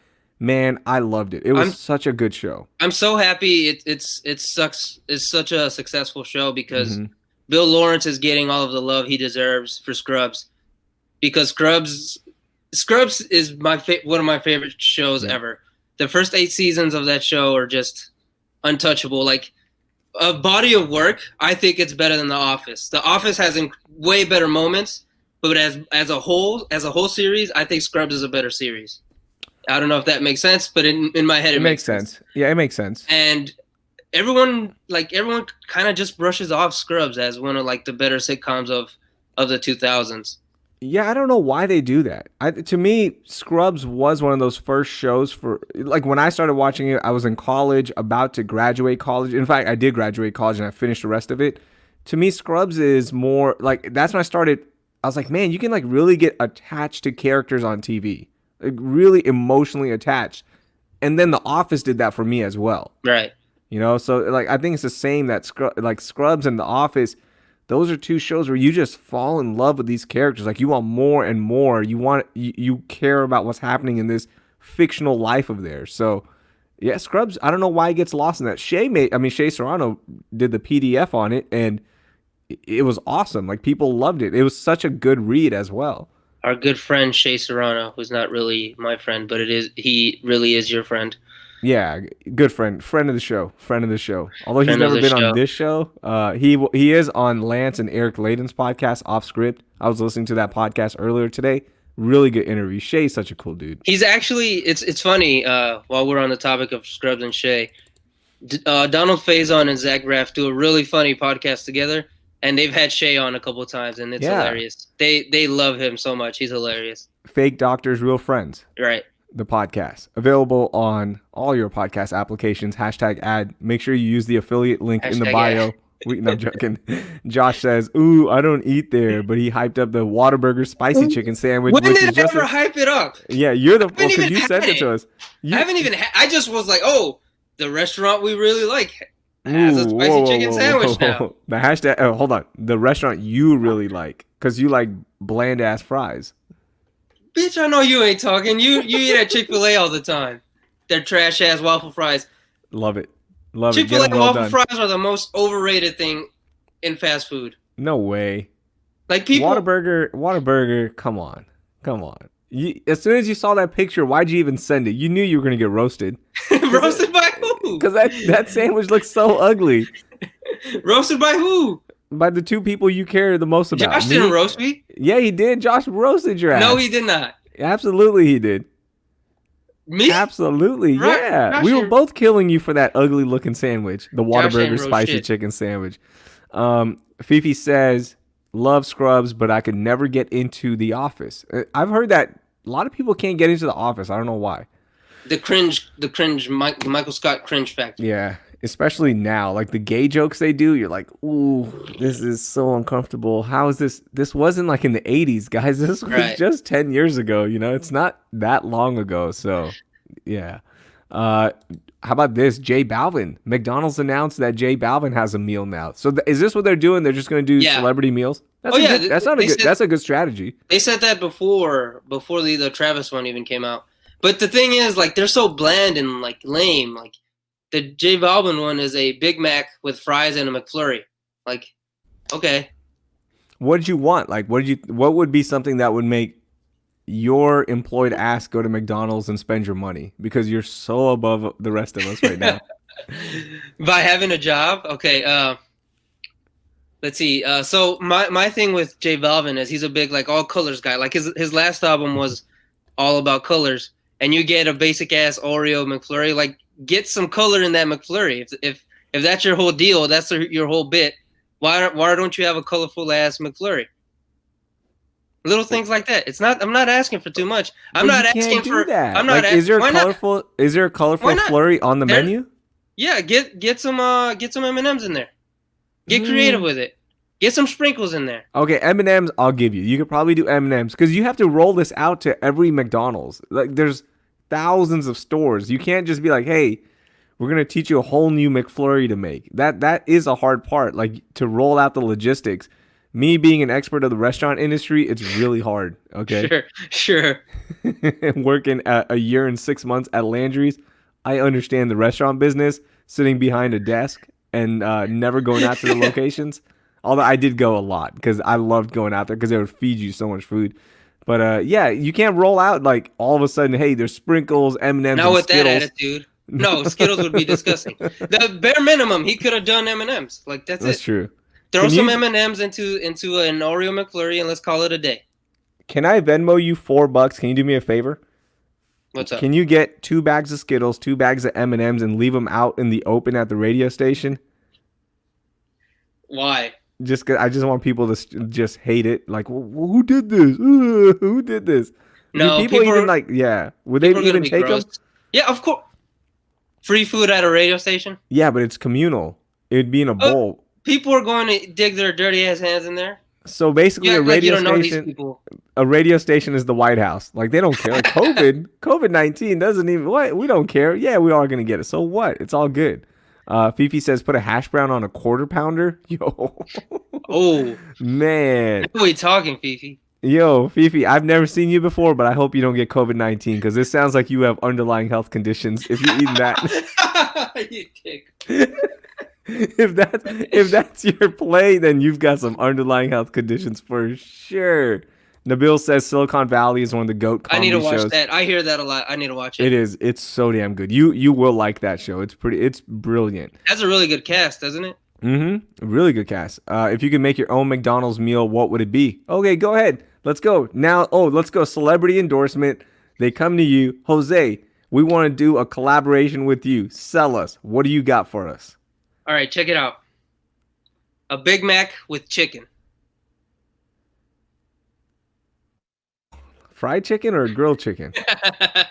Man, I loved it. It was such a good show. I'm so happy it's such a successful show because Bill Lawrence is getting all of the love he deserves for Scrubs. Because Scrubs is one of my favorite shows ever. The first 8 seasons of that show are just untouchable. Like a body of work, I think it's better than The Office. The Office has way better moments, but as a whole series, I think Scrubs is a better series. I don't know if that makes sense, but in my head, it makes sense. Yeah, it makes sense. And everyone kind of just brushes off Scrubs as one of like the better sitcoms of the 2000s. Yeah, I don't know why they do that. To me, Scrubs was one of those first shows for, like, when I started watching it, I was in college, about to graduate college. In fact, I did graduate college and I finished the rest of it. To me, Scrubs is more, like, that's when I started, I was like, man, you can, like, really get attached to characters on TV. Like, really emotionally attached. And then The Office did that for me as well. Right. You know, so, like, I think it's the same that, Scrubs and The Office, those are 2 shows where you just fall in love with these characters. Like, you want more and more. You care about what's happening in this fictional life of theirs. So, yeah, Scrubs, I don't know why it gets lost in that. Shea Serrano did the PDF on it, and it was awesome. Like, people loved it. It was such a good read as well. our good friend Shay Serrano, who's not really my friend, but he really is your friend. Yeah, good friend of the show, Although he's Friend of never the been on show. this show, he is on Lance and Eric Layden's podcast, Off Script. I was listening to that podcast earlier today. Really good interview. Shay's such a cool dude. He's actually it's funny. While we're on the topic of Scrubs and Shay, Donald Faison and Zach Braff do a really funny podcast together, and they've had Shay on a couple of times, and it's hilarious. They love him so much. He's hilarious. Fake Doctors, Real Friends. Right. The podcast available on all your podcast applications. #ad. Make sure you use the affiliate link in the bio. No, I'm joking. Josh says, "Ooh, I don't eat there," but he hyped up the Whataburger spicy chicken sandwich. When did I ever hype it up? Yeah, you're the because you sent it to us. I haven't even. I just was like, "Oh, the restaurant we really like has a spicy chicken sandwich now." The hashtag. Oh, hold on. The restaurant you really like because you like bland ass fries. Bitch, I know you ain't talking. You eat at Chick-fil-A all the time. Their trash ass waffle fries. Love it. Chick-fil-A waffle fries are the most overrated thing in fast food. No way. Like people. Whataburger. Come on. As soon as you saw that picture, why'd you even send it? You knew you were gonna get roasted. Roasted by who? Because that sandwich looks so ugly. Roasted by who? By the two people you care the most about. Josh didn't roast me. Yeah, he did. Josh roasted your ass. No, he did not. Absolutely, he did. Me? Absolutely, right. Yeah. Josh we were both killing you for that ugly looking sandwich, the Whataburger spicy chicken sandwich. Fifi says, "Love Scrubs, but I could never get into The Office." I've heard that a lot of people can't get into The Office. I don't know why. The cringe, Michael Scott cringe factor. Yeah. Especially now, like the gay jokes they do, you're like, ooh, this is so uncomfortable. How is this? This wasn't like in the 80s, guys. This was just 10 years ago. You know, it's not that long ago. So, yeah. How about this? J Balvin. McDonald's announced that J Balvin has a meal now. So is this what they're doing? They're just going to do celebrity meals? That's a good strategy. They said that before the Travis one even came out. But the thing is, like, they're so bland and like lame. Like, the J Balvin one is a Big Mac with fries and a McFlurry. Like, okay. What did you want? Like, what would be something that would make your employed ass go to McDonald's and spend your money? Because you're so above the rest of us right now. By having a job? Okay. Let's see. So my thing with J Balvin is he's a big, like, all colors guy. Like, his last album was all about colors. And you get a basic ass Oreo McFlurry, like, get some color in that McFlurry. If that's your whole deal, that's your whole bit. Why don't you have a colorful ass McFlurry? Little things like that. It's not. I'm not asking for too much. I'm not asking for that. I'm not. Is there a colorful flurry on the menu? Yeah, get some M&Ms in there. Get creative with it. Get some sprinkles in there. Okay, M&Ms, I'll give you. You could probably do M&Ms because you have to roll this out to every McDonald's. Like, there's thousands of stores. You can't just be like, hey, we're going to teach you a whole new McFlurry to make. That is a hard part, like, to roll out the logistics. Me being an expert of the restaurant industry, it's really hard, okay? Sure. Working a year and 6 months at Landry's, I understand the restaurant business, sitting behind a desk and never going out to the locations. Although I did go a lot because I loved going out there because they would feed you so much food. But yeah, you can't roll out like all of a sudden, hey, there's sprinkles, M&Ms, not and with Skittles. That attitude. No, Skittles would be disgusting. The bare minimum, he could have done M&Ms. Like, that's it. That's true. Throw some M&Ms into an Oreo McFlurry and let's call it a day. Can I Venmo you $4? Can you do me a favor? What's up? Can you get 2 bags of Skittles, 2 bags of M&Ms, and leave them out in the open at the radio station? Why? Just 'cause I just want people to just hate it. Like, well, who did this? Who did this? No, people even like, yeah. Would they even take them? Yeah, of course. Free food at a radio station? Yeah, but it's communal. It would be in a bowl. People are going to dig their dirty ass hands in there. So basically, a radio station is the White House. Like, they don't care. Like, COVID-19 doesn't even. What? We don't care. Yeah, we are gonna get it. So what? It's all good. Fifi says, put a hash brown on a quarter pounder. Yo. Oh man. Who are we talking, Fifi? Yo, Fifi, I've never seen you before, but I hope you don't get COVID-19 because this sounds like you have underlying health conditions if you eat that. You dick. If that's your play, then you've got some underlying health conditions for sure. Nabil says Silicon Valley is one of the GOAT I need comedy to watch shows. that. I hear that a lot. I need to watch it. It is. It's so damn good. You will like that show. It's brilliant. That's a really good cast, doesn't it? Really good cast. If you could make your own McDonald's meal, what would it be? Okay, go ahead. Let's go. Now, let's go. Celebrity endorsement. They come to you. Jose, we want to do a collaboration with you. Sell us. What do you got for us? All right, check it out. A Big Mac with chicken. Fried chicken or grilled chicken?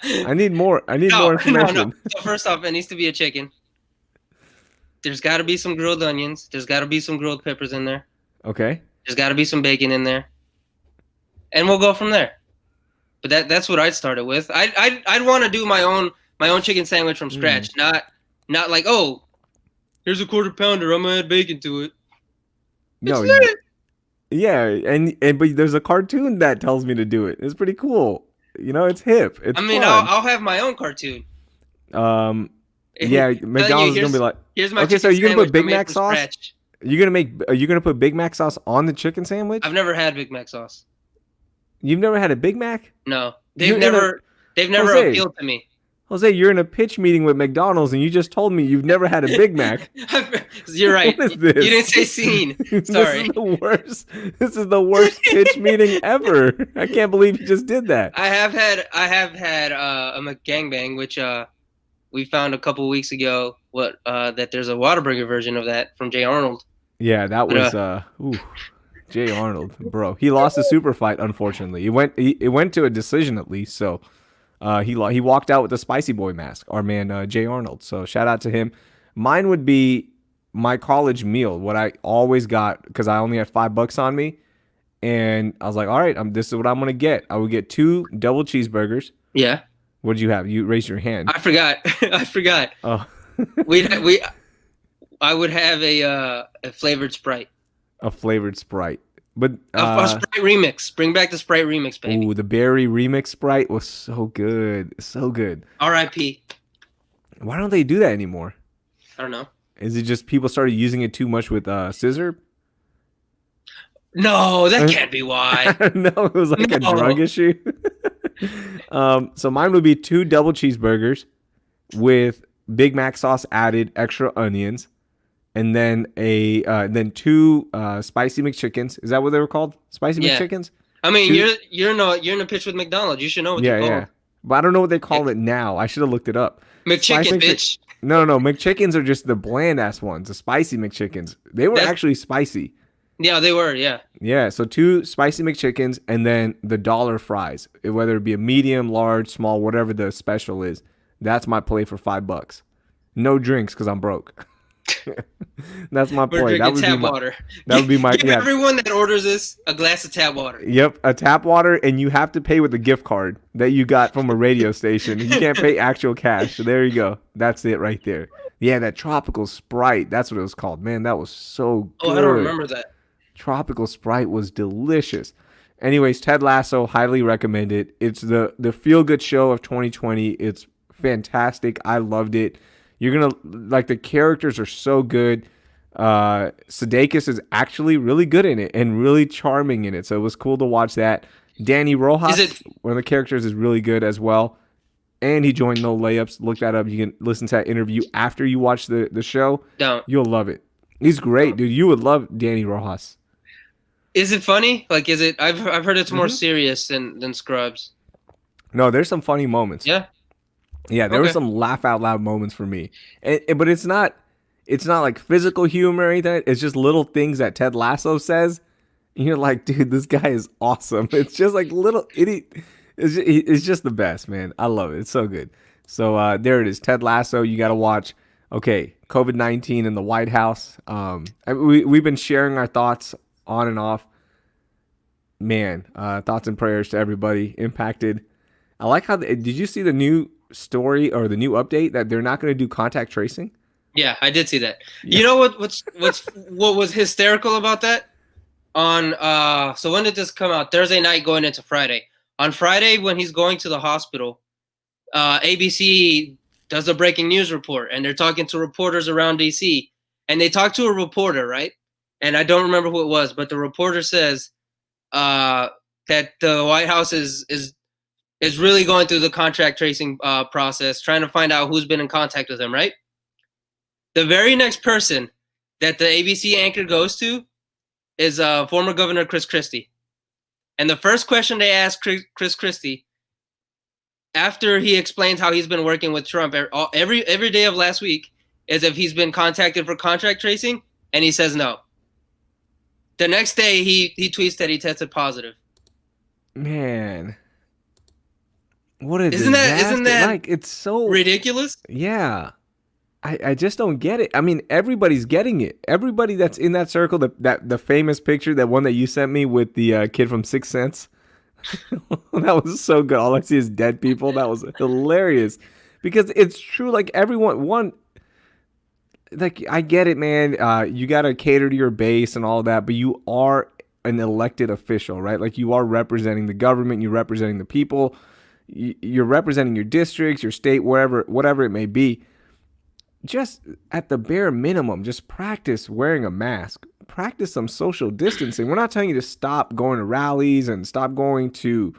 I need more. I need more information. No. So first off, it needs to be a chicken. There's got to be some grilled onions. There's got to be some grilled peppers in there. Okay. There's got to be some bacon in there, and we'll go from there. But that's what I'd start it with. I'd want to do my own chicken sandwich from scratch, not like, oh, here's a quarter pounder. I'm gonna add bacon to it. No. Yeah, and but there's a cartoon that tells me to do it. It's pretty cool. It's hip. It's fun. I'll have my own cartoon. Yeah, McDonald's is gonna be like, here's my okay, so you're gonna put Big Mac sauce? Scratch. Are you gonna put Big Mac sauce on the chicken sandwich? I've never had Big Mac sauce. You've never had a Big Mac? No, they've never Jose, appealed to me. Jose, you're in a pitch meeting with McDonald's, and you just told me you've never had a Big Mac. You're right. What is this? You didn't say scene. Sorry. This is the worst. This is the worst pitch meeting ever. I can't believe you just did that. I have had a McGangbang, which we found a couple weeks ago. That there's a Whataburger version of that from Jay Arnold. Yeah, that was Jay Arnold, bro. He lost a super fight, unfortunately. It went to a decision at least, so he walked out with the spicy boy mask, our man Jay Arnold. So shout out to him. Mine would be my college meal, what I always got because I only had $5 on me, and I was like, all right, this is what I'm gonna get. I would get 2 double cheeseburgers. Yeah. What did you have? You raised your hand. I forgot. Oh. I would have a flavored Sprite. A flavored Sprite. But a Sprite remix. Bring back the Sprite remix, baby. Ooh, the berry remix Sprite was so good. So good. R.I.P. Why don't they do that anymore? I don't know. Is it just people started using it too much with scissor? No, that can't be why. No, it was like a drug issue. So mine would be 2 double cheeseburgers with Big Mac sauce added, extra onions, and then then 2 spicy McChickens. Is that what they were called? Spicy McChickens? I mean, you're in a pitch with McDonald's. You should know what they're called. Yeah. But I don't know what they call it now. I should have looked it up. McChicken, bitch. No. McChickens are just the bland ass ones. The spicy McChickens. They were actually spicy. Yeah, they were. Yeah. Yeah. So 2 spicy McChickens and then the dollar fries, whether it be a medium, large, small, whatever the special is. That's my play for $5. No drinks because I'm broke. That's my play. That would tap be my water. That would be my. Give everyone that orders this a glass of tap water. Yep, a tap water, and you have to pay with a gift card that you got from a radio station. You can't pay actual cash. So there you go. That's it right there. Yeah, that tropical Sprite. That's what it was called. Man, that was so good. Oh, I don't remember that. Tropical Sprite was delicious. Anyways, Ted Lasso, highly recommended. It's the feel-good show of 2020. It's fantastic. I loved it. You're going to, the characters are so good. Sudeikis is actually really good in it and really charming in it. So it was cool to watch that. Danny Rojas, one of the characters, is really good as well. And he joined No Layups. Look that up. You can listen to that interview after you watch the show. Don't. You'll love it. He's great, dude. You would love Danny Rojas. Is it funny? Is it? I've heard it's more serious than Scrubs. No, there's some funny moments. Yeah. Yeah, there were some laugh out loud moments for me. But it's not like physical humor or anything. It's just little things that Ted Lasso says. And you're like, dude, this guy is awesome. It's just like little idiot. It's just the best, man. I love it. It's so good. So there it is. Ted Lasso. You got to watch. Okay, COVID-19 in the White House. We've been sharing our thoughts on and off. Man, thoughts and prayers to everybody impacted. I like how did you see the new story or the new update that they're not going to do contact tracing? Yeah, I did see that. Yeah. You know what was hysterical about that? So when did this come out? Thursday night going into Friday. On Friday when he's going to the hospital, ABC does a breaking news report and they're talking to reporters around DC, and they talk to a reporter, right? And I don't remember who it was, but the reporter says, that the White House is really going through the contract tracing process, trying to find out who's been in contact with him, right? The very next person that the ABC anchor goes to is former Governor Chris Christie. And the first question they ask Chris Christie, after he explains how he's been working with Trump every day of last week, is if he's been contacted for contract tracing, and he says no. The next day, he tweets that he tested positive. Man. What a disaster. Isn't that like, it's so ridiculous? Yeah. I just don't get it. I mean, everybody's getting it. Everybody that's in that circle, the famous picture, that one that you sent me with the kid from Sixth Sense, that was so good. All I see is dead people. That was hilarious. Because it's true, like everyone, like I get it, man. You got to cater to your base and all that, but you are an elected official, right? Like you are representing the government, you're representing the people, you're representing your districts, your state, whatever it may be. Just at the bare minimum, just practice wearing a mask. Practice some social distancing. We're not telling you to stop going to rallies and stop going to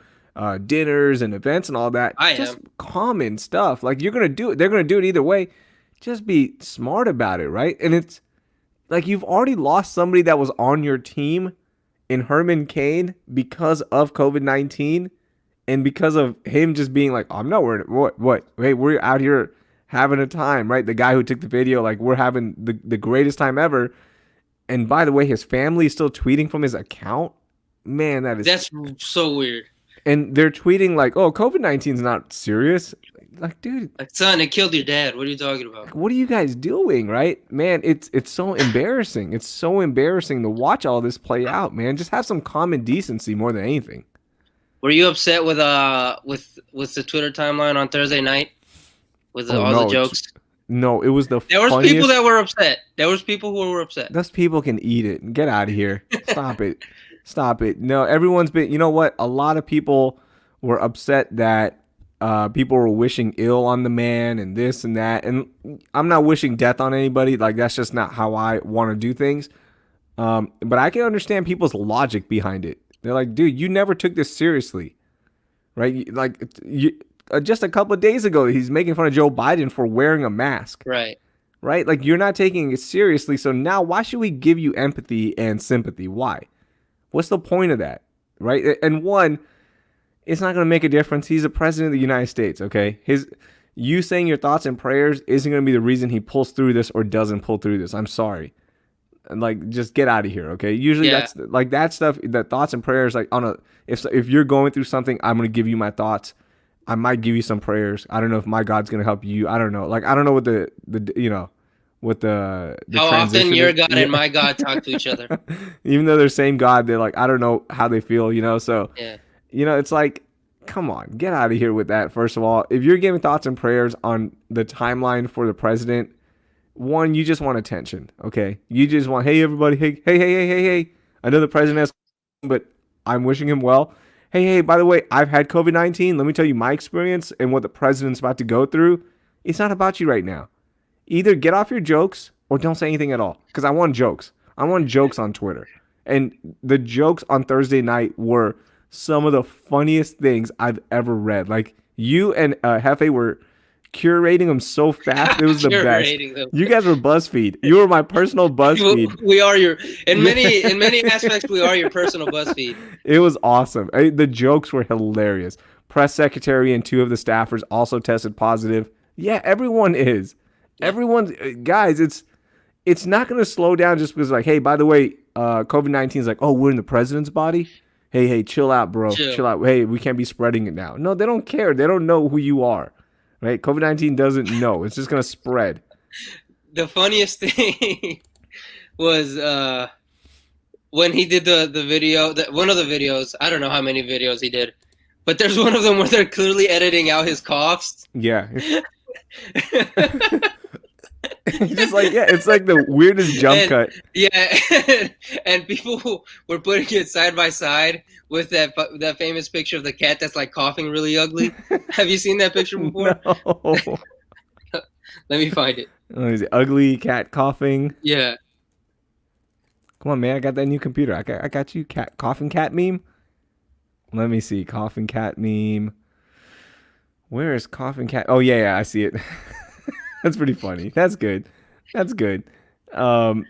dinners and events and all that. Just common stuff. Like you're gonna do it. They're gonna do it either way. Just be smart about it, right? And it's like you've already lost somebody that was on your team in Herman Cain because of COVID-19 and because of him just being like, I'm not worried. What? Hey, we're out here having a time, right? The guy who took the video, like we're having the greatest time ever. And by the way, his family is still tweeting from his account. Man, that's so weird. And they're tweeting like, oh, COVID-19 is not serious. Like, dude. Like, son, it killed your dad. What are you talking about? What are you guys doing, right? Man, it's so embarrassing. It's so embarrassing to watch all this play out, man. Just have some common decency more than anything. Were you upset with the Twitter timeline on Thursday night? With all the jokes? No, it was There was people that were upset. There was people who were upset. Those people can eat it. Get out of here. Stop it. Stop it. No, everyone's been, you know what? A lot of people were upset that people were wishing ill on the man and this and that. And I'm not wishing death on anybody. Like, that's just not how I want to do things. But I can understand people's logic behind it. They're like, dude, you never took this seriously. Right? Like, just a couple of days ago, he's making fun of Joe Biden for wearing a mask. Right. Right? Like, you're not taking it seriously. So now why should we give you empathy and sympathy? Why? What's the point of that? Right? And one, it's not going to make a difference. He's the president of the United States, okay? You saying your thoughts and prayers isn't going to be the reason he pulls through this or doesn't pull through this. I'm sorry. Like, just get out of here, okay? Usually that's like that stuff, that thoughts and prayers, like if you're going through something, I'm going to give you my thoughts. I might give you some prayers. I don't know if my God's going to help you. I don't know. Like, I don't know what the how often your God and my God talk to each other. Even though they're the same God, they're like, I don't know how they feel, so it's like, come on, get out of here with that. First of all, if you're giving thoughts and prayers on the timeline for the president, one, you just want attention, okay? You just want, hey everybody, hey, I know the president has, but I'm wishing him well. Hey, by the way, I've had COVID-19. Let me tell you my experience and what the president's about to go through. It's not about you right now. Either get off your jokes or don't say anything at all. Because I want jokes. I want jokes on Twitter. And the jokes on Thursday night were some of the funniest things I've ever read. Like, you and Hefe were curating them so fast. It was the best. Them. You guys were BuzzFeed. You were my personal BuzzFeed. We are in many aspects, we are your personal BuzzFeed. It was awesome. The jokes were hilarious. Press secretary and 2 of the staffers also tested positive. Yeah, everyone is. Everyone's, guys, it's not going to slow down just because, like, hey, by the way, COVID-19 is like, oh, we're in the president's body. Hey, chill out, bro. Chill out. Hey, we can't be spreading it now. No, they don't care. They don't know who you are. Right? COVID-19 doesn't know. It's just going to spread. The funniest thing was when he did the video, one of the videos, I don't know how many videos he did, but there's one of them where they're clearly editing out his coughs. Yeah. Just like, it's like the weirdest jump cut. Yeah. And people were putting it side by side with that famous picture of the cat that's like coughing really ugly. Have you seen that picture before? No. Let me find it. Oh, is it ugly cat coughing? Yeah. Come on, man. I got that new computer. I got you, coughing cat meme. Let me see. Coughing cat meme. Where is coughing cat? Oh yeah, I see it. That's pretty funny. That's good. That's good. Um,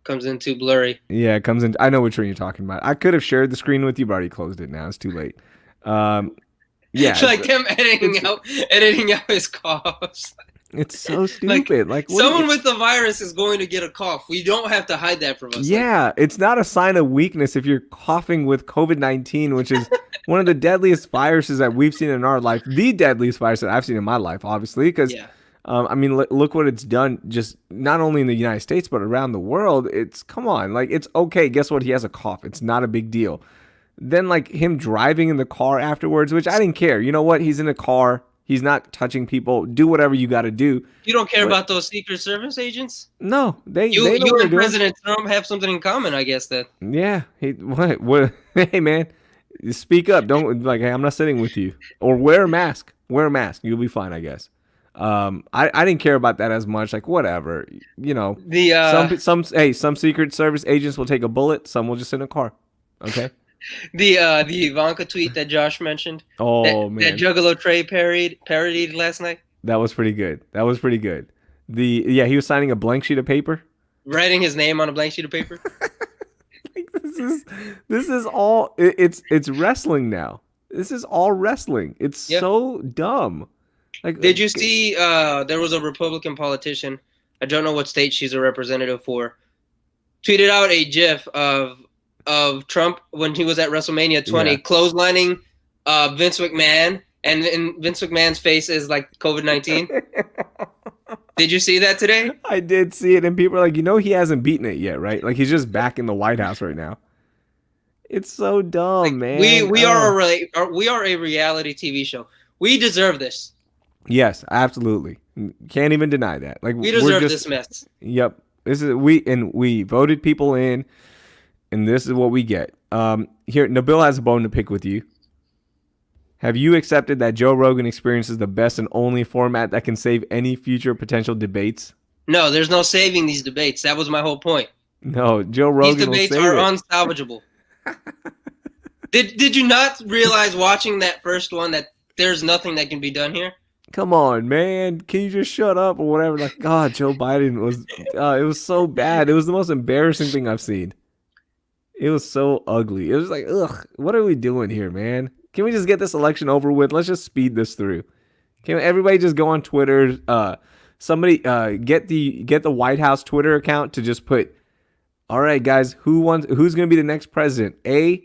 Comes in too blurry. yeah, it comes in. I know which one you're talking about. I could have shared the screen with you, but I already closed it now. It's too late. Yeah, It's like him editing out his coughs. It's so stupid. Like someone with the virus is going to get a cough. We don't have to hide that from us. Yeah, it's not a sign of weakness if you're coughing with COVID-19, which is one of the deadliest viruses that we've seen in our life. The deadliest virus that I've seen in my life, obviously, because I mean, look what it's done. Just not only in the United States but around the world. It's come on, like it's okay. Guess what? He has a cough. It's not a big deal. Then like him driving in the car afterwards, which I didn't care. You know what? He's in a car. He's not touching people. Do whatever you got to do. You don't care about those Secret Service agents? No, they you know what and they're President Trump have something in common, I guess. That yeah. What? Hey man, speak up. Don't like. Hey, I'm not sitting with you. Or wear a mask. Wear a mask. You'll be fine, I guess. I didn't care about that as much. Like whatever. You know. Some Secret Service agents will take a bullet. Some will just sit in a car. Okay. The Ivanka tweet that Josh mentioned. Oh man, that Juggalo Trey parodied last night. That was pretty good. He was signing a blank sheet of paper, writing his name on a blank sheet of paper. Like this is all it's wrestling now. This is all wrestling. It's so dumb. Like, did you see? There was a Republican politician. I don't know what state she's a representative for. Tweeted out a GIF of Trump when he was at WrestleMania 20, clotheslining Vince McMahon, and Vince McMahon's face is like COVID-19. Did you see that today? I did see it, and people are like, he hasn't beaten it yet, right? Like he's just back in the White House right now. It's so dumb, man. We are a reality TV show. We deserve this. Yes, absolutely. Can't even deny that. Like we deserve this mess. Yep. This is we voted people in. And this is what we get. Here, Nabil has a bone to pick with you. Have you accepted that Joe Rogan Experience is the best and only format that can save any future potential debates? No, there's no saving these debates. That was my whole point. No, Joe Rogan These debates are unsalvageable. Did you not realize watching that first one that there's nothing that can be done here? Come on, man. Can you just shut up or whatever? Like, God, Joe Biden was, it was so bad. It was the most embarrassing thing I've seen. It was so ugly. It was like, ugh, what are we doing here, man? Can we just get this election over with? Let's just speed this through. Can everybody just go on Twitter? Somebody get the White House Twitter account to just put, all right, guys, who's going to be the next president? A,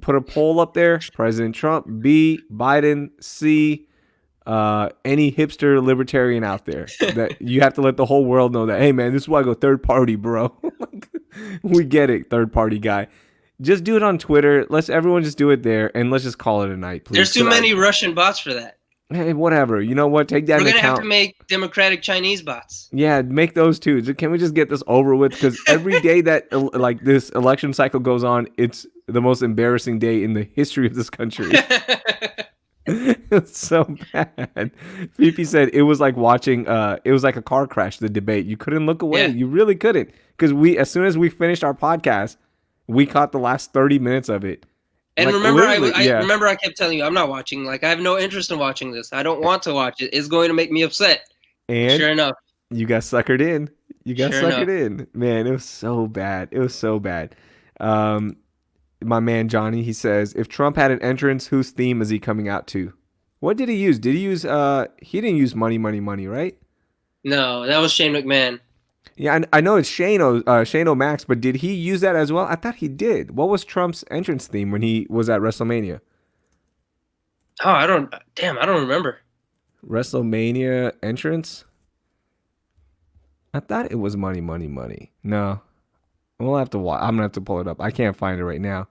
put a poll up there, President Trump. B, Biden. C, any hipster libertarian out there. That you have to let the whole world know that, hey, man, this is why I go third party, bro. We get it, third party guy. Just do it on Twitter. Let's everyone just do it there, and let's just call it a night, please. There's too many Russian bots for that. Hey, whatever. You know what? Take that into account. We're gonna have to make Democratic Chinese bots. Yeah, make those too. Can we just get this over with? Because every day that like this election cycle goes on, it's the most embarrassing day in the history of this country. It's so bad. Fifi said it was like watching it was like a car crash, the debate. You couldn't look away. You really couldn't. Because as soon as we finished our podcast, we caught the last 30 minutes of it. And like, remember I kept telling you I'm not watching. Like I have no interest in watching this. I don't want to watch it. It's going to make me upset. And sure enough. You got suckered in. Man, it was so bad. My man Johnny, he says, if Trump had an entrance, whose theme is he coming out to? What did he use? Did he use he didn't use money, right? No, that was Shane McMahon. Yeah, I know it's Shane O'Max, but did he use that as well? I thought he did. What was Trump's entrance theme when he was at WrestleMania? Oh, I don't remember. WrestleMania entrance? I thought it was money. No. We'll have to watch. I'm gonna have to pull it up. I can't find it right now.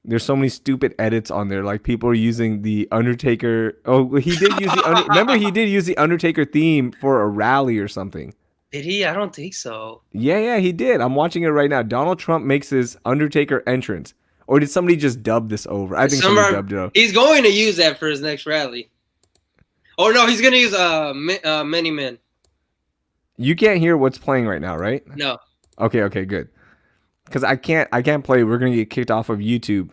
There's so many stupid edits on there. Like people are using the Undertaker. Oh, he did use the remember he did use the Undertaker theme for a rally or something. Did he? I don't think so. Yeah, he did. I'm watching it right now. Donald Trump makes his Undertaker entrance. Or did somebody just dub this over? I think somebody dubbed it over. He's going to use that for his next rally. Oh no, he's gonna use Many Men. You can't hear what's playing right now, right? No. Okay, good. because I can't play. We're gonna get kicked off of YouTube.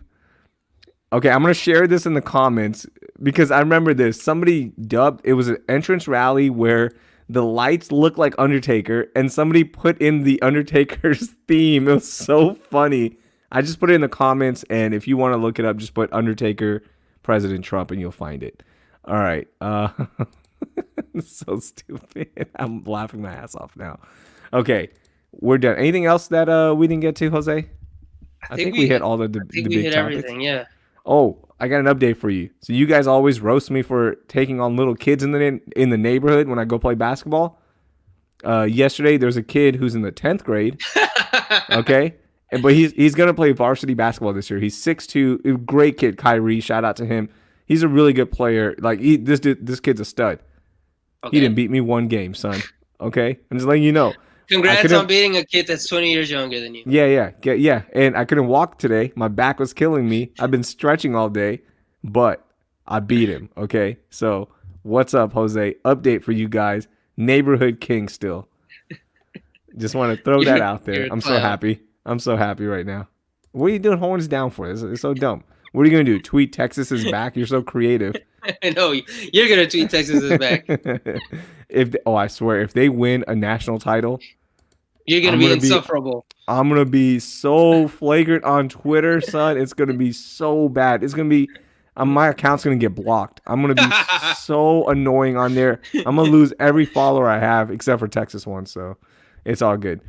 Okay, I'm gonna share this in the comments because I remember this. Somebody dubbed it was an entrance rally where the lights look like Undertaker, and somebody put in the Undertaker's theme. It was so funny. I just put it in the comments, and if you want to look it up, just put Undertaker President Trump, and you'll find it. All right. So stupid. I'm laughing my ass off now. Okay, we're done. Anything else that we didn't get to, Jose? I think we hit all the big topics. Everything, yeah. Oh, I got an update for you. So you guys always roast me for taking on little kids in the neighborhood when I go play basketball. Yesterday there's a kid who's in the 10th grade. Okay, but he's gonna play varsity basketball this year. He's 6'2", great kid, Kyrie. Shout out to him. He's a really good player. Like this kid's a stud. Okay. He didn't beat me one game, son. Okay, I'm just letting you know. Congrats on beating a kid that's 20 years younger than you. Yeah. And I couldn't walk today. My back was killing me. I've been stretching all day, but I beat him. Okay, so what's up, Jose? Update for you guys. Neighborhood king still. Just want to throw that out there. I'm so happy. I'm so happy right now. What are you doing horns down for? It's so dumb. What are you going to do? Tweet Texas is back? You're so creative. No, you're going to tweet Texas is back. I swear, if they win a national title, you're going to be insufferable. I'm going to be so flagrant on Twitter, son. It's going to be so bad. It's going to be, my account's going to get blocked. I'm going to be so annoying on there. I'm going to lose every follower I have except for Texas one, so it's all good.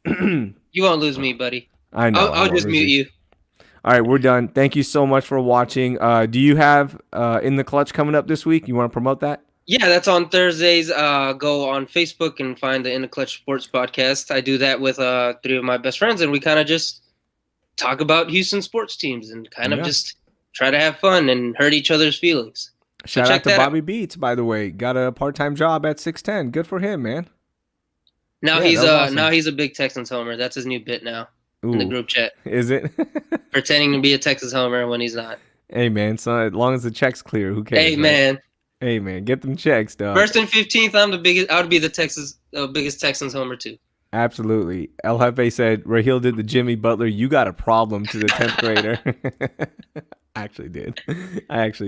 You won't lose me, buddy. I know. I'll just mute you. All right, we're done. Thank you so much for watching. Do you have In the Clutch coming up this week? You want to promote that? Yeah, that's on Thursdays. Go on Facebook and find the In the Clutch Sports Podcast. I do that with 3 of my best friends, and we kind of just talk about Houston sports teams and kind of just try to have fun and hurt each other's feelings. Shout out to Bobby Beats, by the way. Got a part-time job at 610. Good for him, man. Now he's a big Texans homer. That's his new bit now. In the group chat. Is it? Pretending to be a Texas homer when he's not. Hey, man, so as long as the check's clear, who cares? Hey, man. Hey, man, get them checks, dog. First and 15th, I'm the biggest. I would be the biggest Texans homer, too. Absolutely. El Jefe said, Raheel did the Jimmy Butler, you got a problem to the 10th grader. I actually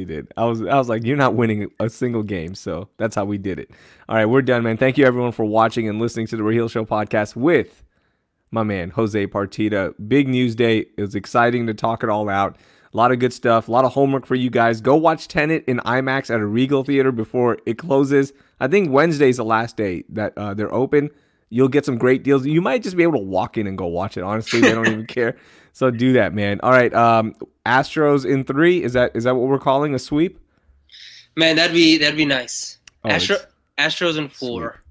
did. I was like, you're not winning a single game, so that's how we did it. All right, we're done, man. Thank you, everyone, for watching and listening to the Raheel Show podcast with my man, Jose Partida. Big news day. It was exciting to talk it all out. A lot of good stuff. A lot of homework for you guys. Go watch Tenet in IMAX at a Regal Theater before it closes. I think Wednesday's the last day that they're open. You'll get some great deals. You might just be able to walk in and go watch it. Honestly, they don't even care. So do that, man. All right. Astros in 3. Is that what we're calling a sweep? Man, that'd be nice. Oh, Astros in 4.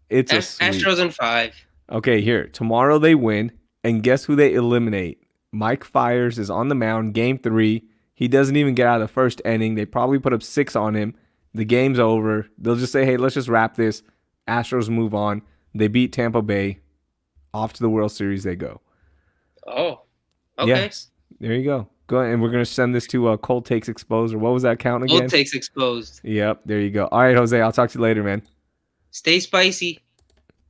It's a sweep. Astros in 5. Okay, here. Tomorrow they win, and guess who they eliminate? Mike Fiers is on the mound, game 3. He doesn't even get out of the first inning. They probably put up 6 on him. The game's over. They'll just say, hey, let's just wrap this. Astros move on. They beat Tampa Bay. Off to the World Series they go. Oh, okay. Yeah, there you go. Go ahead, and we're going to send this to Cold Takes Exposed, or what was that count again? Cold Takes Exposed. Yep, there you go. All right, Jose, I'll talk to you later, man. Stay spicy.